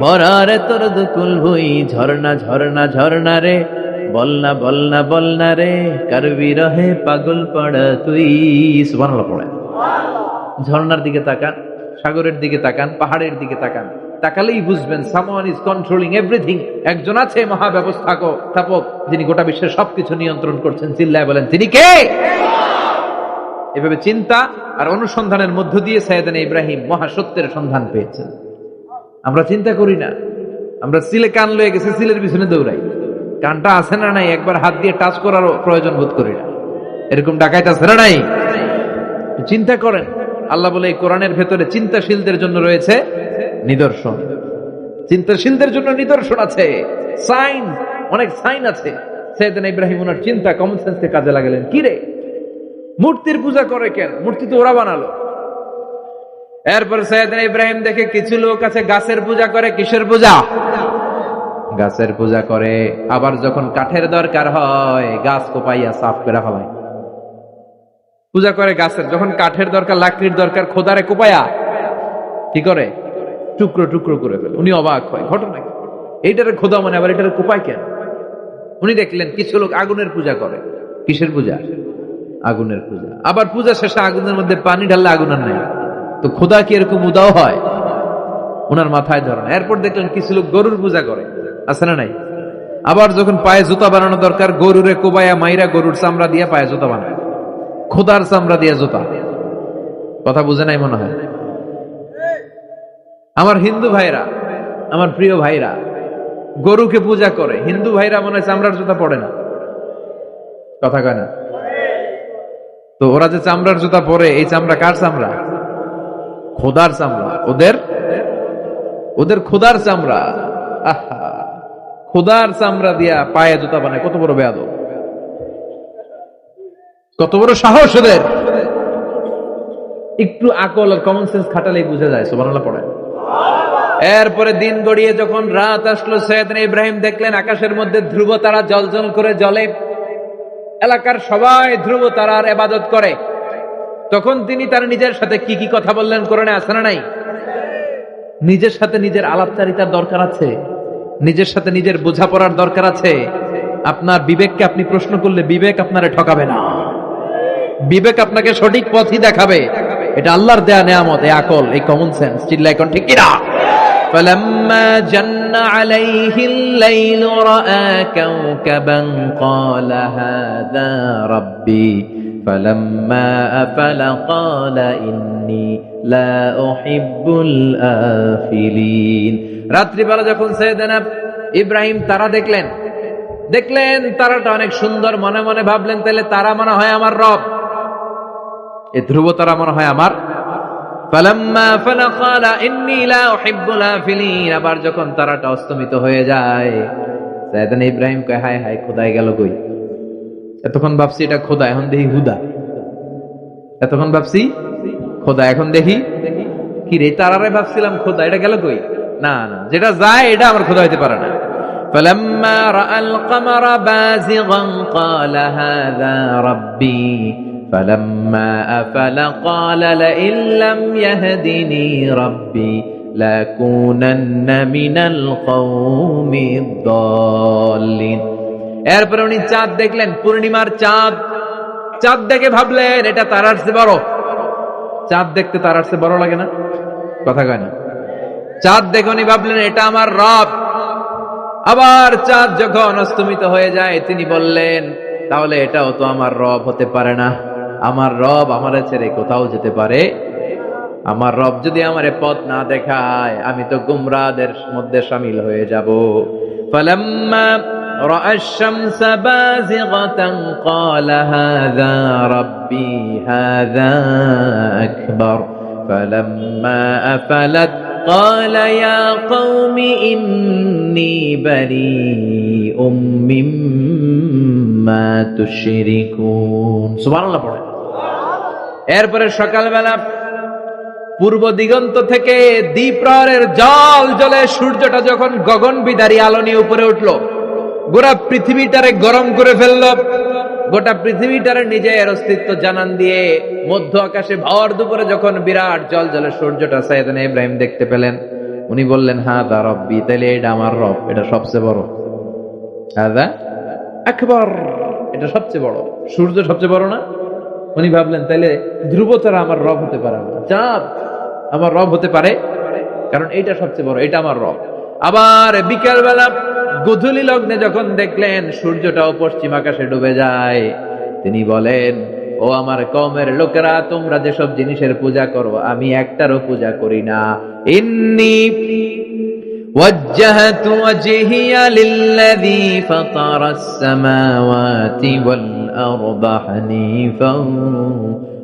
ভরারে তোর দুকুল ভুই। ঝর্ণা ঝর্ণা ঝর্ণা রে, বলনা বলনা বলনা রে, কার বিরহে পাগল পাড়া তুই। সুবহানাল্লাহ পড়েন। ঝর্ণার দিকে তাকান, সাগরের দিকে তাকান, পাহাড়ের দিকে তাকান, তাকালেই বুঝবেন সামওয়ান ইজ কন্ট্রোলিং এভরিথিং। একজন আছে মহাব্যবস্থাপক, যিনি গোটা বিশ্বের সবকিছু নিয়ন্ত্রণ করছেন। চিল্লায় বলেন, তিনি কে? এভাবে চিন্তা আর অনুসন্ধানের মধ্য দিয়ে সাইয়েদনা ইব্রাহিম মহাসত্যের সন্ধান পেয়েছেন। আমরা চিন্তা করি না, আমরা সিলে কান লয়ে গেছে, সিলের পিছনে দৌড়াই। কানটা আছে না নাই একবার হাত দিয়ে টাচ করারও প্রয়োজন বোধ করি না। এরকম ডাকাইতে আছে না নাই? চিন্তা করেন। আল্লাহ বলে এই কোরআনের ভেতরে চিন্তাশীলদের জন্য রয়েছে নিদর্শন। চিন্তাশীলদের জন্য নিদর্শন আছে, সাইন, অনেক সাইন আছে। সাইয়েদনা ইব্রাহিম ওনার চিন্তা, কমন সেন্সকে কাজে লাগালেন। কি রে, মূর্তির পূজা করে কেন? মূর্তি তো ওরা বানালো। এরপর সাইয়েদনা ইব্রাহিম দেখে কিছু লোক আছে গাছের পূজা করে। কিসের পূজা? গাছের পূজা করে। আবার যখন কাঠের দরকার হয়, গাছ কোপাইয়া সাফ করে ফেলায়। পূজা করে গাছের, যখন কাঠের দরকার, লাকড়ির দরকার, খোদারে কোপায়া কি করে? টুকরো টুকরো করে ফেলে। উনি অবাক হয়, ঘটনা কি? এইটারে খোদা মানে, আবার এটারে কোপায় কেন? উনি দেখলেন কিছু লোক আগুনের পূজা করে। কিসের পূজা? আগুনের পূজা। আবার পূজা শেষে আগুনের মধ্যে পানি ঢাললে আগুন আর নাই। তো খোদা কি এরকম উদাও হয়? ওনার মাথায় ধরেন। এরপর দেখলেন কিছু লোক গরুর পূজা করে। আছে না নাই? আবার যখন পায়ে জুতা বানানো দরকার, গরুরে কোবায়া মাইরা গরুর চামড়া দিয়ে পায়ে জুতা বানায়। খোদার চামড়া দিয়ে জুতা। কথা বুঝে নাই মনে হয়। আমার হিন্দু ভাইরা, আমার প্রিয় ভাইরা, গরুকে পূজা করে। হিন্দু ভাইরা মনে হয় চামড়ার জুতা পড়ে না। কথা কয় না? তো ওরা যে চামড়ার জুতা পরে, এই চামড়া কার চামড়া? খোদার চামড়া। ওদের খোদার চামড়া। আহা, খোদার চামড়া দিয়া পায়ে জুতা বানায়। কত বড় বেয়াদব, কত বড় সাহস ওদের! একটু আকল আর কমন সেন্স খাটালেই বুঝা যায়। সুবহানাল্লাহ পড়ে। এরপরে দিন গড়িয়ে যখন রাত আসলো, সাইয়েদনা ইব্রাহিম দেখলেন আকাশের মধ্যে ধ্রুব তারা জ্বলজ্বল করে জ্বলে। এলাকার সবাই ধ্রুব তারার ইবাদত করে। তখন তিনি তার নিজের সাথে কি কি কথা বললেন, কোরআনে আছে না নাই? নিজের সাথে নিজের আলাপচারিতার দরকার আছে, নিজের সাথে নিজের বোঝাপড়ার দরকার আছে। আপনার বিবেককে আপনি প্রশ্ন করলে বিবেক আপনারে ঠকাবে না, বিবেক আপনাকে সঠিক পথই দেখাবে। এটা আল্লাহর দেয়া নেয়ামত, এই আকল, এই কমন সেন্স। চিল্লায় কোন ঠিক কিনা? فلما جن عليه الليل رأى كوكبا قال هذا ربي فلما أفل قال إني لا أحب الآفلين। রাত্রিবেলা যখন সাইয়েদনা ইব্রাহিম তারা দেখলেন তারাটা অনেক সুন্দর, মনে মনে ভাবলেন তাহলে তারা মনে হয় আমার রব, এ ধ্রুব তারা মনে হয় আমার। ফালাম্মা আফালা ক্বালা ইন্নী লা উহিব্বুল আফিলিন। আবার যখন তারাটা অস্তমিত হয়ে যায়, সাইয়েদনা ইব্রাহিম কয় হায় হায়, খোদাই গেল কই? এতক্ষণ ভাবছি এটা খোদা, এখন দেখি হুদা। এতক্ষণ ভাবছি খোদা, এখন দেখি কি রে, তারারে ভাবছিলাম খোদা, এটা গেল কই? না না, যেটা যায় এটা আমার খোদা হইতে পারে না। فلما رأى القمر بازغا قال هذا ربي فلما أفل قال لئن لم يهدني ربي لأكونن من القوم الضالين। এরপর উনি চাঁদ দেখলেন, পূর্ণিমার চাঁদ। চাঁদ দেখে ভাবলেন এটা তারার চেয়ে বড়। চাঁদ দেখতে তারার চেয়ে বড় লাগে না? কথা কয় না? চাঁদ দেখে উনি ভাবলেন এটা আমার রব। আবার চাঁদ যখন অস্তমিত হয়ে যায়, তিনি বললেন তাহলে এটাও তো আমার রব হতে পারে না। আমার রব আমারে ছেড়ে কোথাও যেতে পারে? আমার রব যদি আমারে পথ না দেখায়, আমি তো গুমরাহদের মধ্যে শামিল হয়ে যাব। ফালাম্মা রাআ আশ-শামসা বাযিগাতান ক্বালা হাযা রাব্বি হাযা আকবার ফালাম্মা আফালাত قال يا قوم إني بريء مما تشركون। সুবহানাল্লাহ পড়ে। এরপরে সকালবেলা পূর্ব দিগন্ত থেকে দ্বিপ্রহরের জল জ্বলে সূর্যটা যখন গগন বিদারী আলো নিয়ে উপরে উঠলো, গোটা পৃথিবীটারে গরম করে ফেললো। গোটা পৃথিবীটারে নিজের অস্তিত্ব জানান দিয়ে মধ্য আকাশে ভর দুপুরে যখন বিরাট জল জ্বলে সূর্যটা সাইয়েদনা ইব্রাহিম দেখতে পেলেন, উনি বললেন হাযা রাব্বি, তাইলে এটা আমার রব, এটা সবচেয়ে বড়। হাযা আকবার, এটা সবচেয়ে বড়। সূর্য সবচেয়ে বড় না? উনি ভাবলেন তাইলে ধ্রুব তারা আমার রব হতে পারে না, চাঁদ আমার রব হতে পারে, কারণ এইটা সবচেয়ে বড়, এটা আমার রব। আবার বিকেল বেলা গোধূলি লগ্নে যখন দেখলেন সূর্যটাও পশ্চিম আকাশে ডুবে যায়, তিনি বলেন ও আমার কওমের লোকেরা, তোমরা যেসব জিনিসের পূজা করো আমি একটারও পূজা করি না। ইন্নী ওয়াজ্জাহতু ওয়াজহিয়া লিল্লাযী ফাতারাস সামাওয়াতি ওয়াল আরদা হানিফান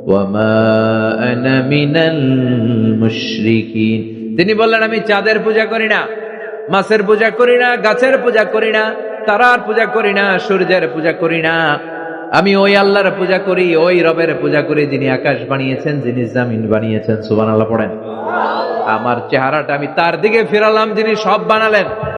ওয়া মা আনা মিনাল মুশরিকিন। তিনি বললেন আমি চাঁদের পূজা করি না, মাছের পূজা করি না, গাছের পূজা করি না, তারার পূজা করি না, সূর্যের পূজা করি না। আমি ওই আল্লাহর পূজা করি, ওই রবের পূজা করি যিনি আকাশ বানিয়েছেন, যিনি জমিন বানিয়েছেন। সুবহানাল্লাহ পড়েন। আমার চেহারাটা আমি তার দিকে ফিরালাম যিনি সব বানালেন।